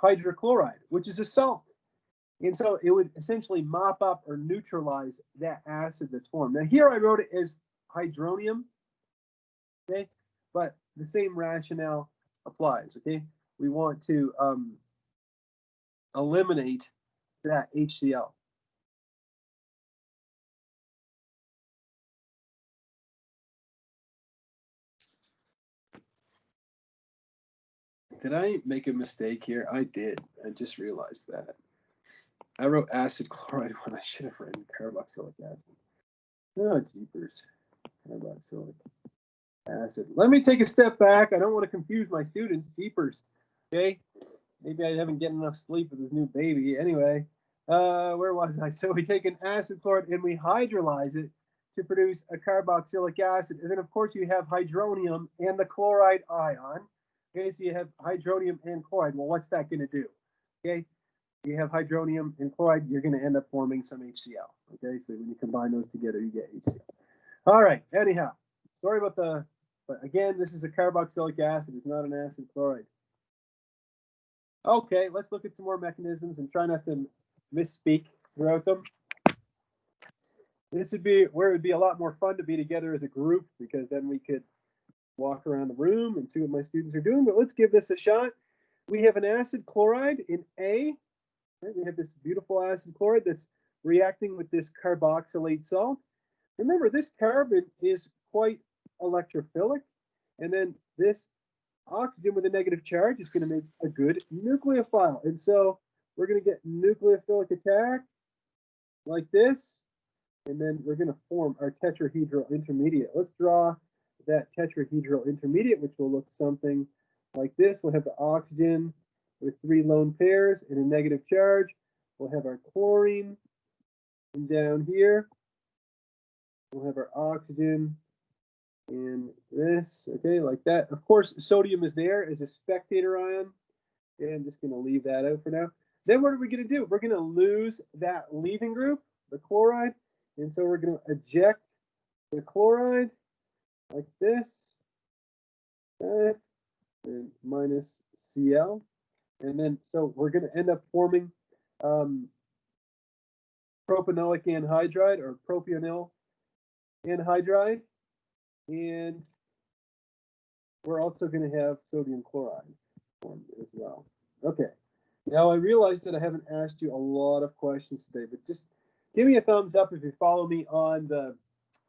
hydrochloride, which is a salt. And so it would essentially mop up or neutralize that acid that's formed. Now here I wrote it as hydronium, okay? But the same rationale applies, okay? We want to eliminate that HCl. Did I make a mistake here? I did. I just realized that. I wrote acid chloride when I should have written carboxylic acid. Oh, jeepers. Carboxylic acid. Let me take a step back. I don't want to confuse my students. Jeepers. Okay? Maybe I haven't getting enough sleep with this new baby. Anyway, where was I? So we take an acid chloride and we hydrolyze it to produce a carboxylic acid. And then, of course, you have hydronium and the chloride ion. Okay, so you have hydronium and chloride. Well, what's that going to do? Okay, you have hydronium and chloride, you're going to end up forming some HCl. Okay, so when you combine those together, you get HCl. All right, anyhow, sorry about but again, this is a carboxylic acid. It's not an acid chloride. Okay, let's look at some more mechanisms and try not to misspeak throughout them. This would be where it would be a lot more fun to be together as a group, because then we could walk around the room and see what my students are doing. But let's give this a shot. We have an acid chloride in A. Right? We have this beautiful acid chloride that's reacting with this carboxylate salt. Remember, this carbon is quite electrophilic, and then this oxygen with a negative charge is going to make a good nucleophile. And so we're going to get nucleophilic attack like this, and then we're going to form our tetrahedral intermediate. Let's draw that tetrahedral intermediate, which will look something like this. We'll have the oxygen with 3 lone pairs and a negative charge. We'll have our chlorine, and down here we'll have our oxygen and this, okay, like that. Of course, sodium is there as a spectator ion. Okay, I'm just going to leave that out for now. Then what are we going to do? We're going to lose that leaving group, the chloride, and so we're going to eject the chloride like this, and minus Cl. And then, so we're going to end up forming propanoic anhydride or propionyl anhydride. And we're also going to have sodium chloride formed as well. Okay. Now I realize that I haven't asked you a lot of questions today, but just give me a thumbs up if you follow me on the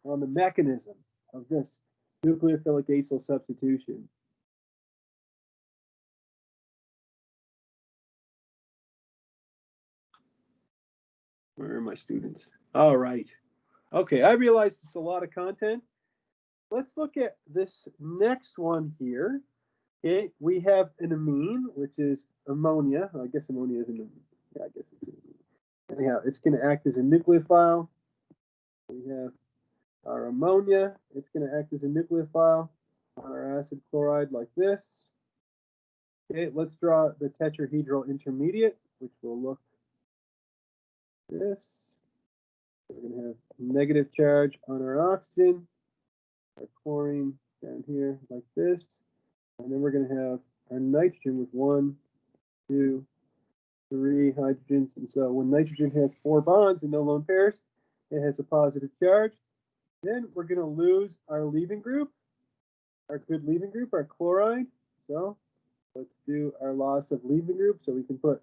mechanism of this nucleophilic acyl substitution. Where are my students? All right. Okay, I realize it's a lot of content. Let's look at this next one here. Okay, we have an amine, which is ammonia. I guess ammonia is an amine. Yeah, I guess it's an amine. Anyhow, it's going to act as a nucleophile. We have our ammonia. It's going to act as a nucleophile on our acid chloride like this. Okay, let's draw the tetrahedral intermediate, which will look this. We're going to have negative charge on our oxygen, our chlorine down here like this, and then we're going to have our nitrogen with 1, 2, 3 hydrogens. And so when nitrogen has 4 bonds and no lone pairs, it has a positive charge. Then we're going to lose our leaving group, our good leaving group, our chloride. So let's do our loss of leaving group. So we can put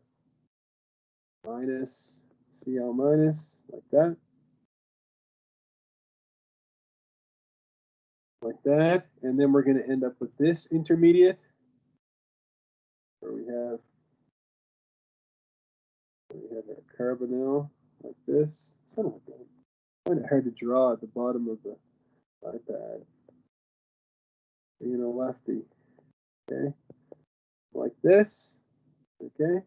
minus Cl minus like that. Like that. And then we're going to end up with this intermediate where we have our carbonyl like this. Son of a gun. I find it hard to draw at the bottom of the iPad. Being a lefty. Okay. Like this. Okay.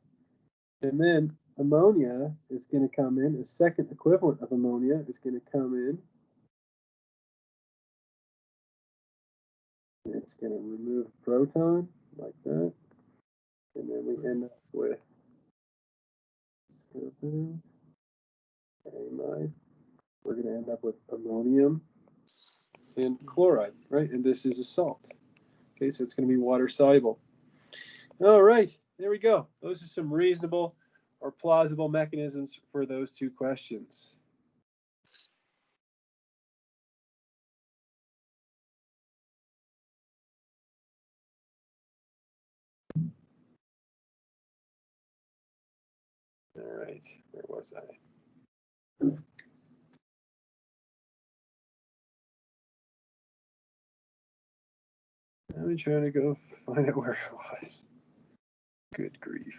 And then ammonia is going to come in. A second equivalent of ammonia is going to come in. It's going to remove a proton like that. And then we end up with amide. We're going to end up with ammonium and chloride, right? And this is a salt. Okay, so it's going to be water soluble. All right, there we go. Those are some reasonable or plausible mechanisms for those 2 questions. All right, where was I? I'm trying to go find out where I was. Good grief.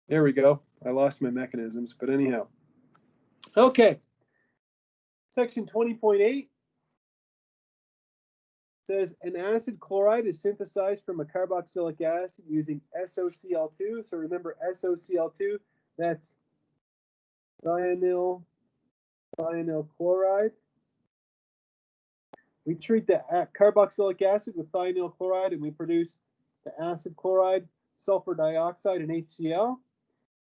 There we go. I lost my mechanisms, but anyhow. Okay. Section 20.8. says an acid chloride is synthesized from a carboxylic acid using SOCl2. So remember SOCl2, that's thionyl chloride. We treat the carboxylic acid with thionyl chloride and we produce the acid chloride, sulfur dioxide, and HCl.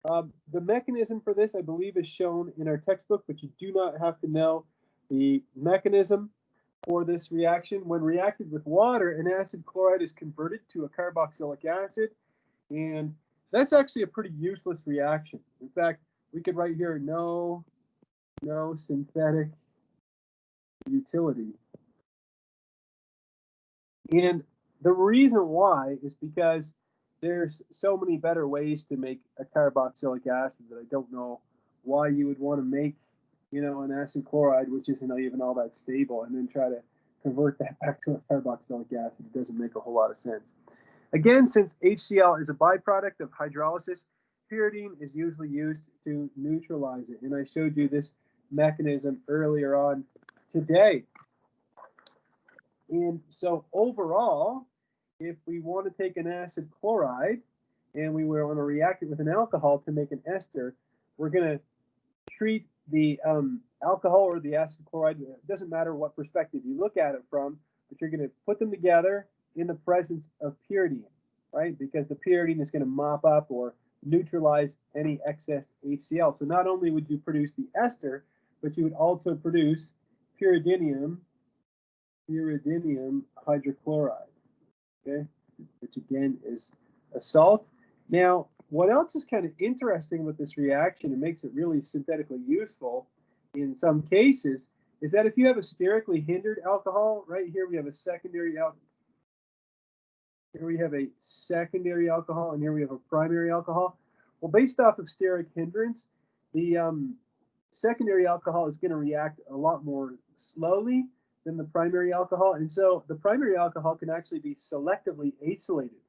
The mechanism for this, I believe, is shown in our textbook, but you do not have to know the mechanism for this reaction. When reacted with water, an acid chloride is converted to a carboxylic acid, and that's actually a pretty useless reaction. In fact, we could write here no synthetic utility. And the reason why is because there's so many better ways to make a carboxylic acid that I don't know why you would want to make, an acid chloride, which isn't even all that stable, and then try to convert that back to a carboxylic acid. It doesn't make a whole lot of sense. Again, since HCl is a byproduct of hydrolysis, pyridine is usually used to neutralize it. And I showed you this mechanism earlier on today. And so overall, if we want to take an acid chloride and we want to react it with an alcohol to make an ester, we're going to treat the alcohol or the acid chloride. It doesn't matter what perspective you look at it from, but you're going to put them together in the presence of pyridine, right? Because the pyridine is going to mop up or neutralize any excess HCl. So not only would you produce the ester, but you would also produce pyridinium hydrochloride, okay, which again is a salt. Now, what else is kind of interesting with this reaction and makes it really synthetically useful in some cases is that if you have a sterically hindered alcohol, right here we have a secondary alcohol. Here we have a secondary alcohol, and here we have a primary alcohol. Well, based off of steric hindrance, the secondary alcohol is going to react a lot more slowly than the primary alcohol. And so the primary alcohol can actually be selectively acylated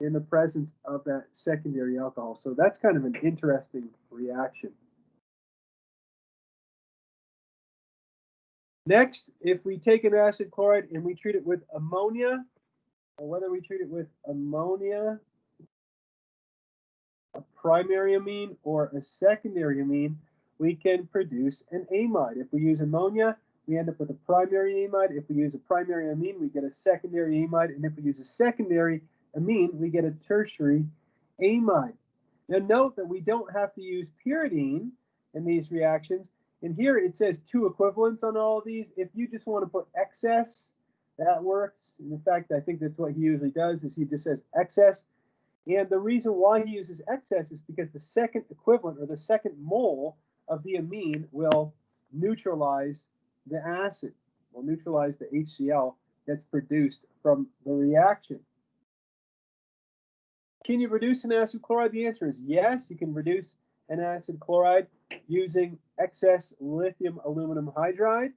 in the presence of that secondary alcohol. So that's kind of an interesting reaction. Next, if we take an acid chloride and we treat it with ammonia, or whether we treat it with ammonia, a primary amine, or a secondary amine, we can produce an amide. If we use ammonia, we end up with a primary amide. If we use a primary amine, we get a secondary amide. And if we use a secondary amine, we get a tertiary amide. Now note that we don't have to use pyridine in these reactions. And here it says 2 equivalents on all of these. If you just want to put excess, that works. In fact, I think that's what he usually does, is he just says excess. And the reason why he uses excess is because the second equivalent, or the second mole of the amine, will neutralize the acid, will neutralize the HCl that's produced from the reaction. Can you produce an acid chloride? The answer is yes. You can produce an acid chloride using excess lithium aluminum hydride.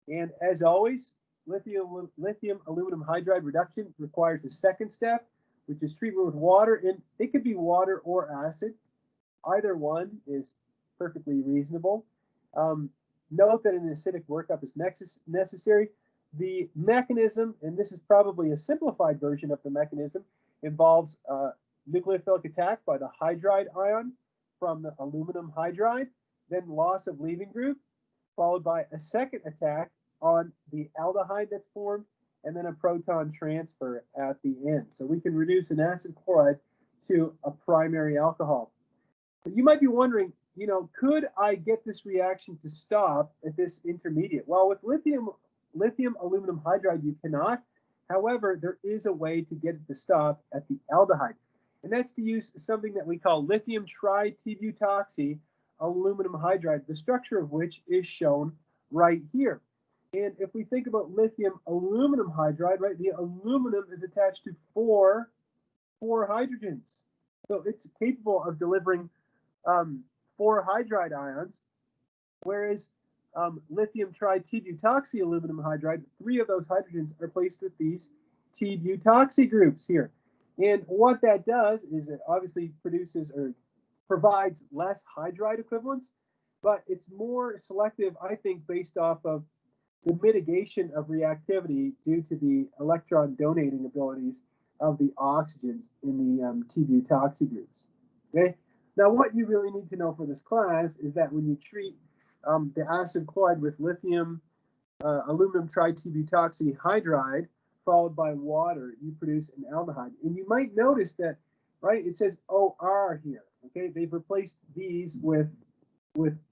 And as always, lithium aluminum hydride reduction requires a second step, which is treatment with water. And it could be water or acid. Either one is perfectly reasonable. Note that an acidic workup is necessary. The mechanism, and this is probably a simplified version of the mechanism, involves nucleophilic attack by the hydride ion from the aluminum hydride, then loss of leaving group, followed by a second attack on the aldehyde that's formed, and then a proton transfer at the end. So we can reduce an acid chloride to a primary alcohol. But you might be wondering, could I get this reaction to stop at this intermediate? Well, with lithium aluminum hydride, you cannot. However, there is a way to get it to stop at the aldehyde, and that's to use something that we call lithium tri-T-butoxy aluminum hydride, the structure of which is shown right here. And if we think about lithium aluminum hydride, right, the aluminum is attached to four hydrogens. So it's capable of delivering 4 hydride ions, whereas lithium tri-T-butoxy aluminum hydride, 3 of those hydrogens are placed with these T-butoxy groups here. And what that does is it obviously produces or provides less hydride equivalents, but it's more selective, I think, based off of the mitigation of reactivity due to the electron donating abilities of the oxygens in the T-butoxy groups. Okay. Now, what you really need to know for this class is that when you treat the acid chloride with lithium aluminum tri-T-butoxy hydride followed by water, you produce an aldehyde. And you might notice that, right, it says OR here. Okay, they've replaced these with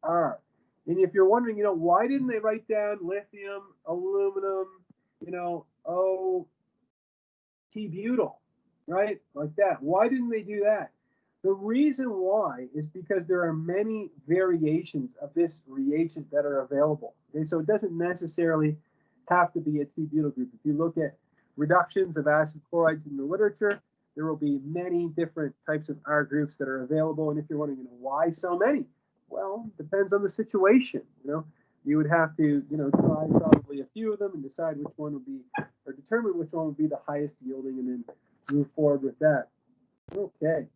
R. And if you're wondering, why didn't they write down lithium, aluminum, T-butyl, right? Like that. Why didn't they do that? The reason why is because there are many variations of this reagent that are available. Okay, so it doesn't necessarily have to be a T-butyl group. If you look at reductions of acid chlorides in the literature, there will be many different types of R groups that are available. And if you're wondering, why so many? Well, it depends on the situation. You would have to, try probably a few of them and decide which one would be, or determine which one would be the highest yielding, and then move forward with that. Okay.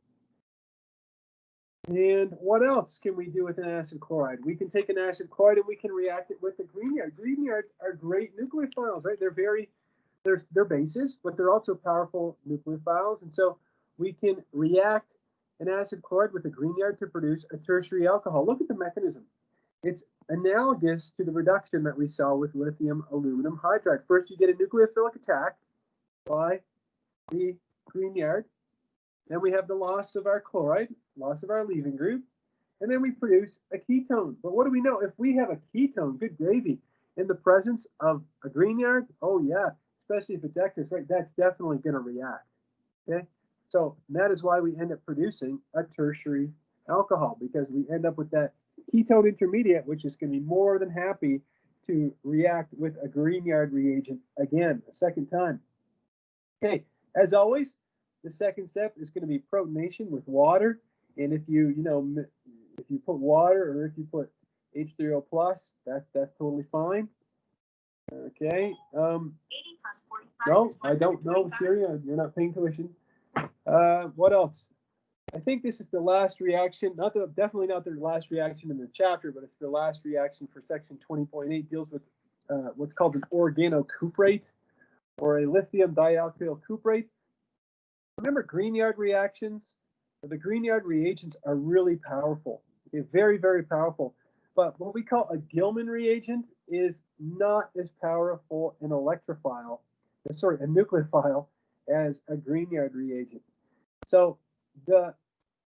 And what else can we do with an acid chloride? We can take an acid chloride and we can react it with a Grignard. Grignards are great nucleophiles, right? They're bases, but they're also powerful nucleophiles. And so we can react an acid chloride with a Grignard to produce a tertiary alcohol. Look at the mechanism. It's analogous to the reduction that we saw with lithium aluminum hydride. First, you get a nucleophilic attack by the Grignard. Then we have the loss of our chloride, loss of our leaving group, and then we produce a ketone. But what do we know? If we have a ketone, good gravy, in the presence of a Grignard, oh yeah, especially if it's excess, right, that's definitely going to react, okay? So that is why we end up producing a tertiary alcohol, because we end up with that ketone intermediate, which is going to be more than happy to react with a Grignard reagent again, a second time. Okay, as always, the second step is going to be protonation with water. And if you put water, or if you put H3O plus, that's totally fine. Okay. 80 plus 45 no, I don't know, Siri. You're not paying tuition. What else? I think this is the last reaction. Definitely not the last reaction in the chapter, but it's the last reaction for section 20.8. Deals with what's called an organocuprate, or a lithium dialkyl cuprate. Remember Grignard reactions? The Grignard reagents are really powerful. Okay, very, very powerful. But what we call a Gilman reagent is not as powerful an electrophile, a nucleophile, as a Grignard reagent. So the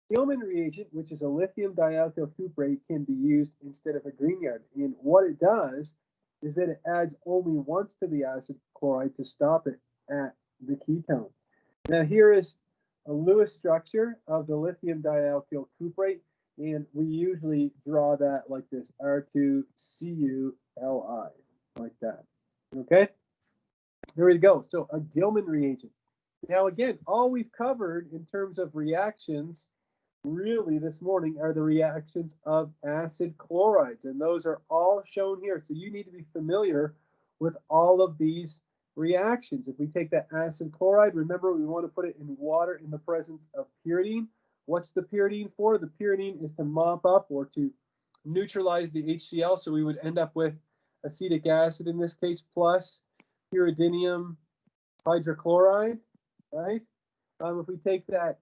Gilman reagent, which is a lithium dialkyl cuprate, can be used instead of a Grignard. And what it does is that it adds only once to the acid chloride to stop it at the ketone. Now here is a Lewis structure of the lithium dialkyl cuprate, and we usually draw that like this, R2CuLi, like that. Okay, there we go. So a Gilman reagent. Now again, all we've covered in terms of reactions really this morning are the reactions of acid chlorides, and those are all shown here. So you need to be familiar with all of these reactions. If we take that acid chloride, remember we want to put it in water in the presence of pyridine. What's the pyridine for? The pyridine is to mop up or to neutralize the HCl, so we would end up with acetic acid in this case plus pyridinium hydrochloride, right? If we take that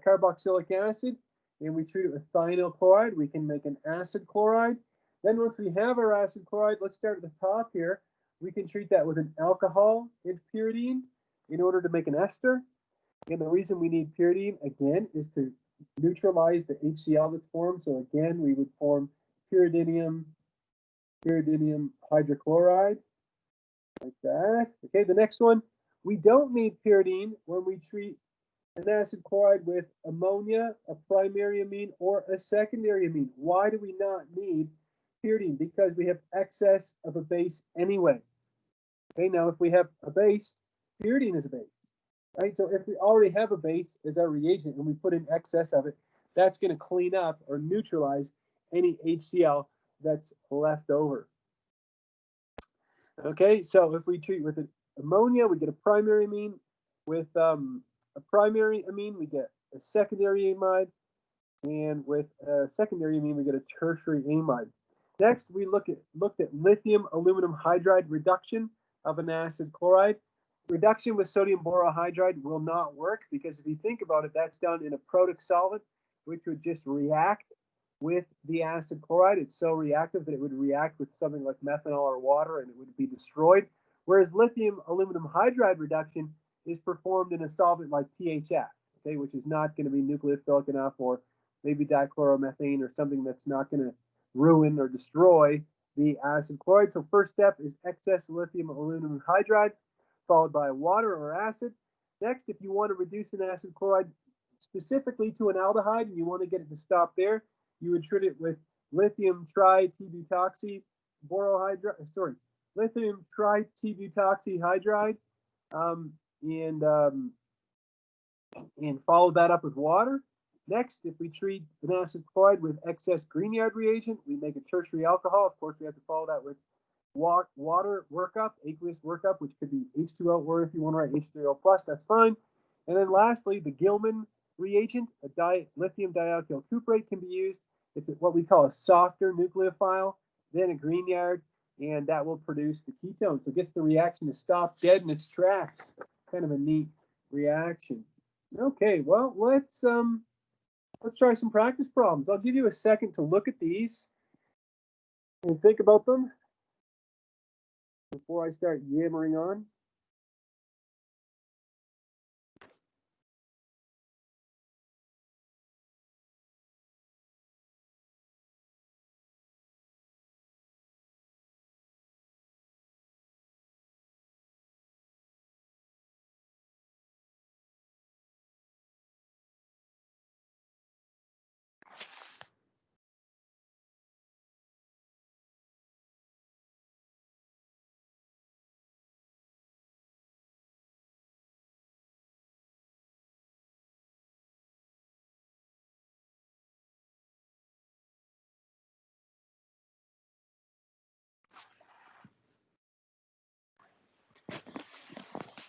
carboxylic acid and we treat it with thionyl chloride, we can make an acid chloride. Then once we have our acid chloride, let's start at the top here. We can treat that with an alcohol and pyridine in order to make an ester. And the reason we need pyridine, again, is to neutralize the HCl that's formed. So again, we would form pyridinium hydrochloride, like that. Okay, the next one, we don't need pyridine when we treat an acid chloride with ammonia, a primary amine, or a secondary amine. Why do we not need pyridine? Because we have excess of a base anyway. Okay, now if we have a base, pyridine is a base, right? So if we already have a base as our reagent and we put in excess of it, that's going to clean up or neutralize any HCl that's left over. Okay, so if we treat with ammonia, we get a primary amine. With a primary amine, we get a secondary amide. And with a secondary amine, we get a tertiary amide. Next, we looked at lithium aluminum hydride reduction of an acid chloride. Reduction with sodium borohydride will not work because if you think about it, that's done in a protic solvent, which would just react with the acid chloride. It's so reactive that it would react with something like methanol or water and it would be destroyed. Whereas lithium aluminum hydride reduction is performed in a solvent like THF, okay, which is not going to be nucleophilic enough, or maybe dichloromethane or something that's not going to ruin or destroy the acid chloride. So first step is excess lithium aluminum hydride, followed by water or acid. Next, if you want to reduce an acid chloride specifically to an aldehyde and you want to get it to stop there, you would treat it with lithium tri-T-butoxy borohydride, lithium tri-T-butoxy hydride, and follow that up with water. Next, if we treat an acid chloride with excess Grignard reagent, we make a tertiary alcohol. Of course, we have to follow that with water workup, aqueous workup, which could be H2O, or if you want to write H3O plus, that's fine. And then lastly, the Gilman reagent, lithium dialkyl cuprate can be used. It's what we call a softer nucleophile than a Grignard, and that will produce the ketone. So it gets the reaction to stop dead in its tracks. Kind of a neat reaction. Okay, well, let's try some practice problems. I'll give you a second to look at these and think about them before I start yammering on.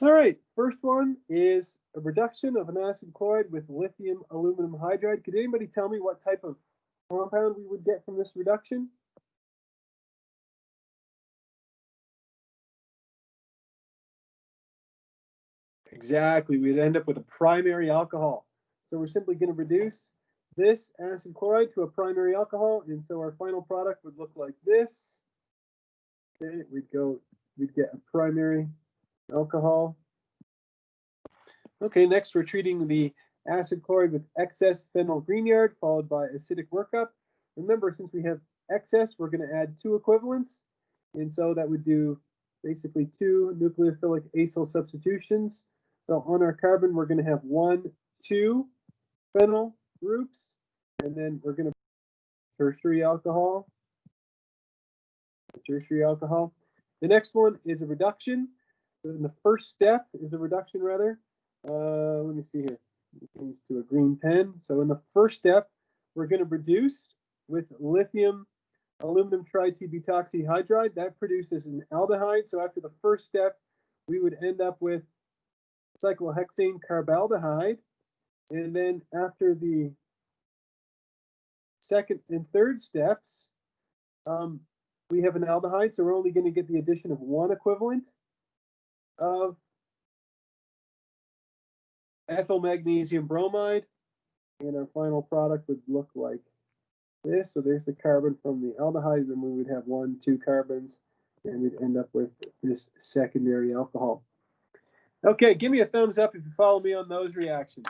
All right, first one is a reduction of an acid chloride with lithium aluminum hydride. Could anybody tell me what type of compound we would get from this reduction? Exactly, we'd end up with a primary alcohol. So we're simply going to reduce this acid chloride to a primary alcohol, and so our final product would look like this. Okay, we'd get a primary alcohol. Okay, next we're treating the acid chloride with excess phenyl Grignard, followed by acidic workup. Remember, since we have excess, we're going to add 2 equivalents, and so that would do basically 2 nucleophilic acyl substitutions. So on our carbon, we're going to have 1, 2 phenyl groups, and then we're going to tertiary alcohol. The next one is a reduction. And the first step is a reduction, rather. Let me see here. Change to a green pen. So in the first step, we're going to reduce with lithium aluminum tri-T-butoxy hydride. That produces an aldehyde. So after the first step, we would end up with cyclohexane carbaldehyde. And then after the second and third steps, we have an aldehyde. So we're only going to get the addition of 1 equivalent of ethyl magnesium bromide, and our final product would look like this. So there's the carbon from the aldehyde, and we would have 1, 2 carbons, and we'd end up with this secondary alcohol. Okay, give me a thumbs up if you follow me on those reactions.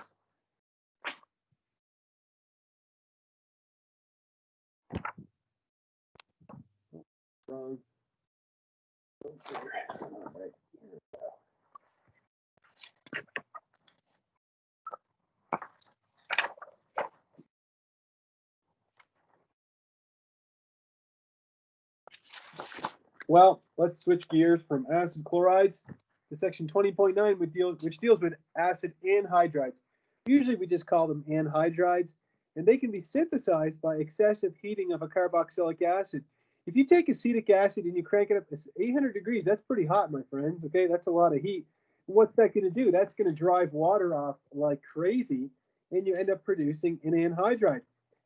Wrong. All right. Well, let's switch gears from acid chlorides to section 20.9, which deals with acid anhydrides. Usually we just call them anhydrides, and they can be synthesized by excessive heating of a carboxylic acid. If you take acetic acid and you crank it up to 800 degrees, that's pretty hot, my friends. Okay, that's a lot of heat. What's that going to do? That's going to drive water off like crazy, and you end up producing an anhydride.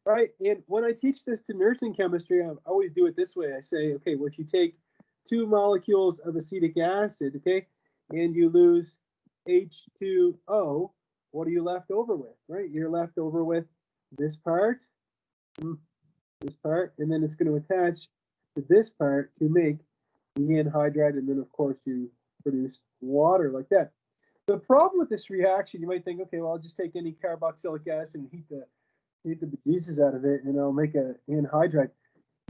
right? And when I teach this to nursing chemistry, I always do it this way. I say, okay, well, if you take 2 molecules of acetic acid, okay, and you lose H2O, what are you left over with, right? You're left over with this part, and then it's going to attach to this part to make the anhydride, and then, of course, you produce water like that. The problem with this reaction, you might think, okay, well, I'll just take any carboxylic acid and heat the bejesus out of it, and I'll make an anhydride.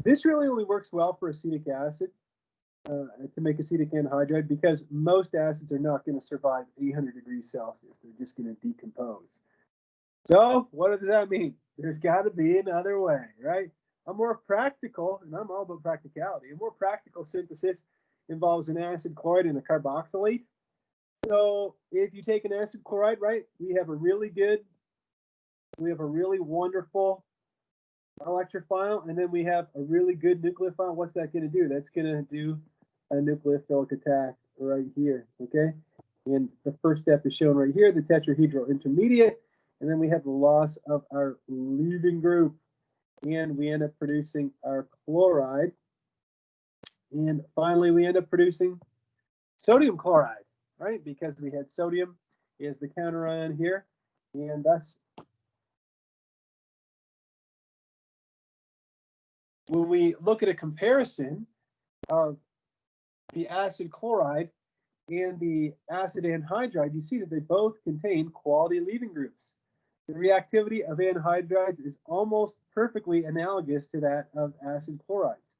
This really only works well for acetic acid, to make acetic anhydride, because most acids are not going to survive 800 degrees Celsius. They're just going to decompose. So what does that mean? There's got to be another way, right? A more practical, and I'm all about practicality, a more practical synthesis involves an acid chloride and a carboxylate. So if you take an acid chloride, right, we have a really wonderful electrophile, and then we have a really good nucleophile. What's that going to do? That's going to do a nucleophilic attack right here, okay? And the first step is shown right here, the tetrahedral intermediate, and then we have the loss of our leaving group, and we end up producing our chloride, and finally we end up producing sodium chloride, right? Because we had sodium is the counter ion here, and thus when we look at a comparison of the acid chloride and the acid anhydride, you see that they both contain quality leaving groups. The reactivity of anhydrides is almost perfectly analogous to that of acid chlorides.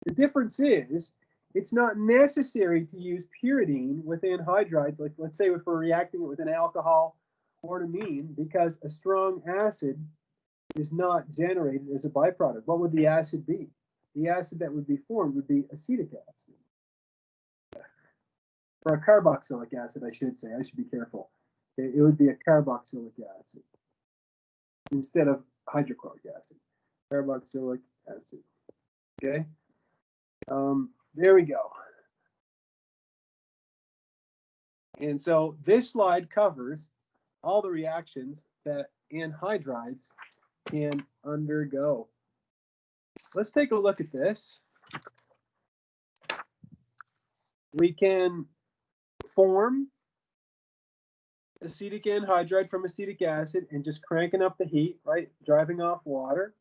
The difference is it's not necessary to use pyridine with anhydrides, like let's say if we're reacting it with an alcohol or an amine, because a strong acid is not generated as a byproduct. What would the acid be? The acid that would be formed would be acetic acid. Or a carboxylic acid, I should say. I should be careful. It would be a carboxylic acid instead of hydrochloric acid. Carboxylic acid. Okay? There we go. And so this slide covers all the reactions that anhydrides can undergo. Let's take a look at this. We can form acetic anhydride from acetic acid and just cranking up the heat, right? Driving off water.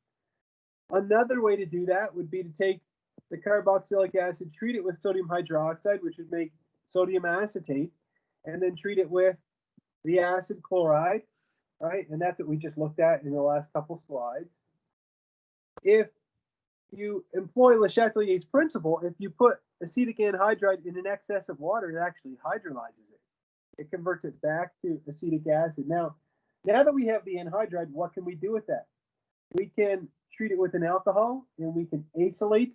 Another way to do that would be to take the carboxylic acid, treat it with sodium hydroxide, which would make sodium acetate, and then treat it with the acid chloride, right? And that's what we just looked at in the last couple slides. If you employ Le Chatelier's principle, if you put acetic anhydride in an excess of water, it actually hydrolyzes it. It converts it back to acetic acid. Now that we have the anhydride, what can we do with that? We can treat it with an alcohol, and we can acylate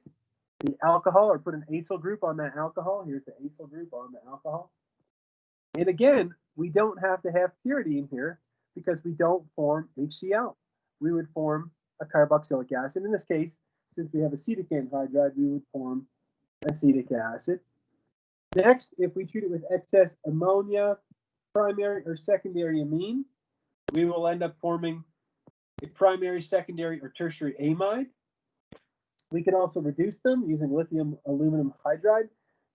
the alcohol or put an acyl group on that alcohol. Here's the acyl group on the alcohol. And again, we don't have to have pyridine here because we don't form HCl. We would form a carboxylic acid. In this case, since we have acetic anhydride, we would form acetic acid. Next, if we treat it with excess ammonia, primary or secondary amine, we will end up forming a primary, secondary, or tertiary amide. We can also reduce them using lithium aluminum hydride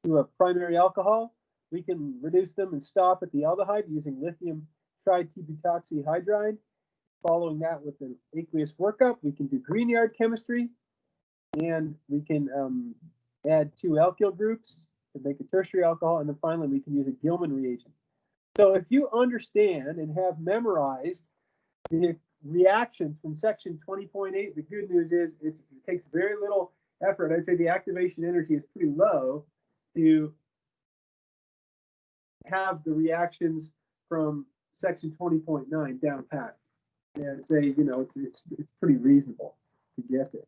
to a primary alcohol. We can reduce them and stop at the aldehyde using lithium tri-butoxyhydride. Following that with an aqueous workup, we can do Grignard chemistry, and we can add 2 alkyl groups to make a tertiary alcohol, and then finally we can use a Gilman reagent. So if you understand and have memorized the reactions from section 20.8, the good news is it takes very little effort. I'd say the activation energy is pretty low to have the reactions from section 20.9 down pat. And say, you know, it's pretty reasonable to get it.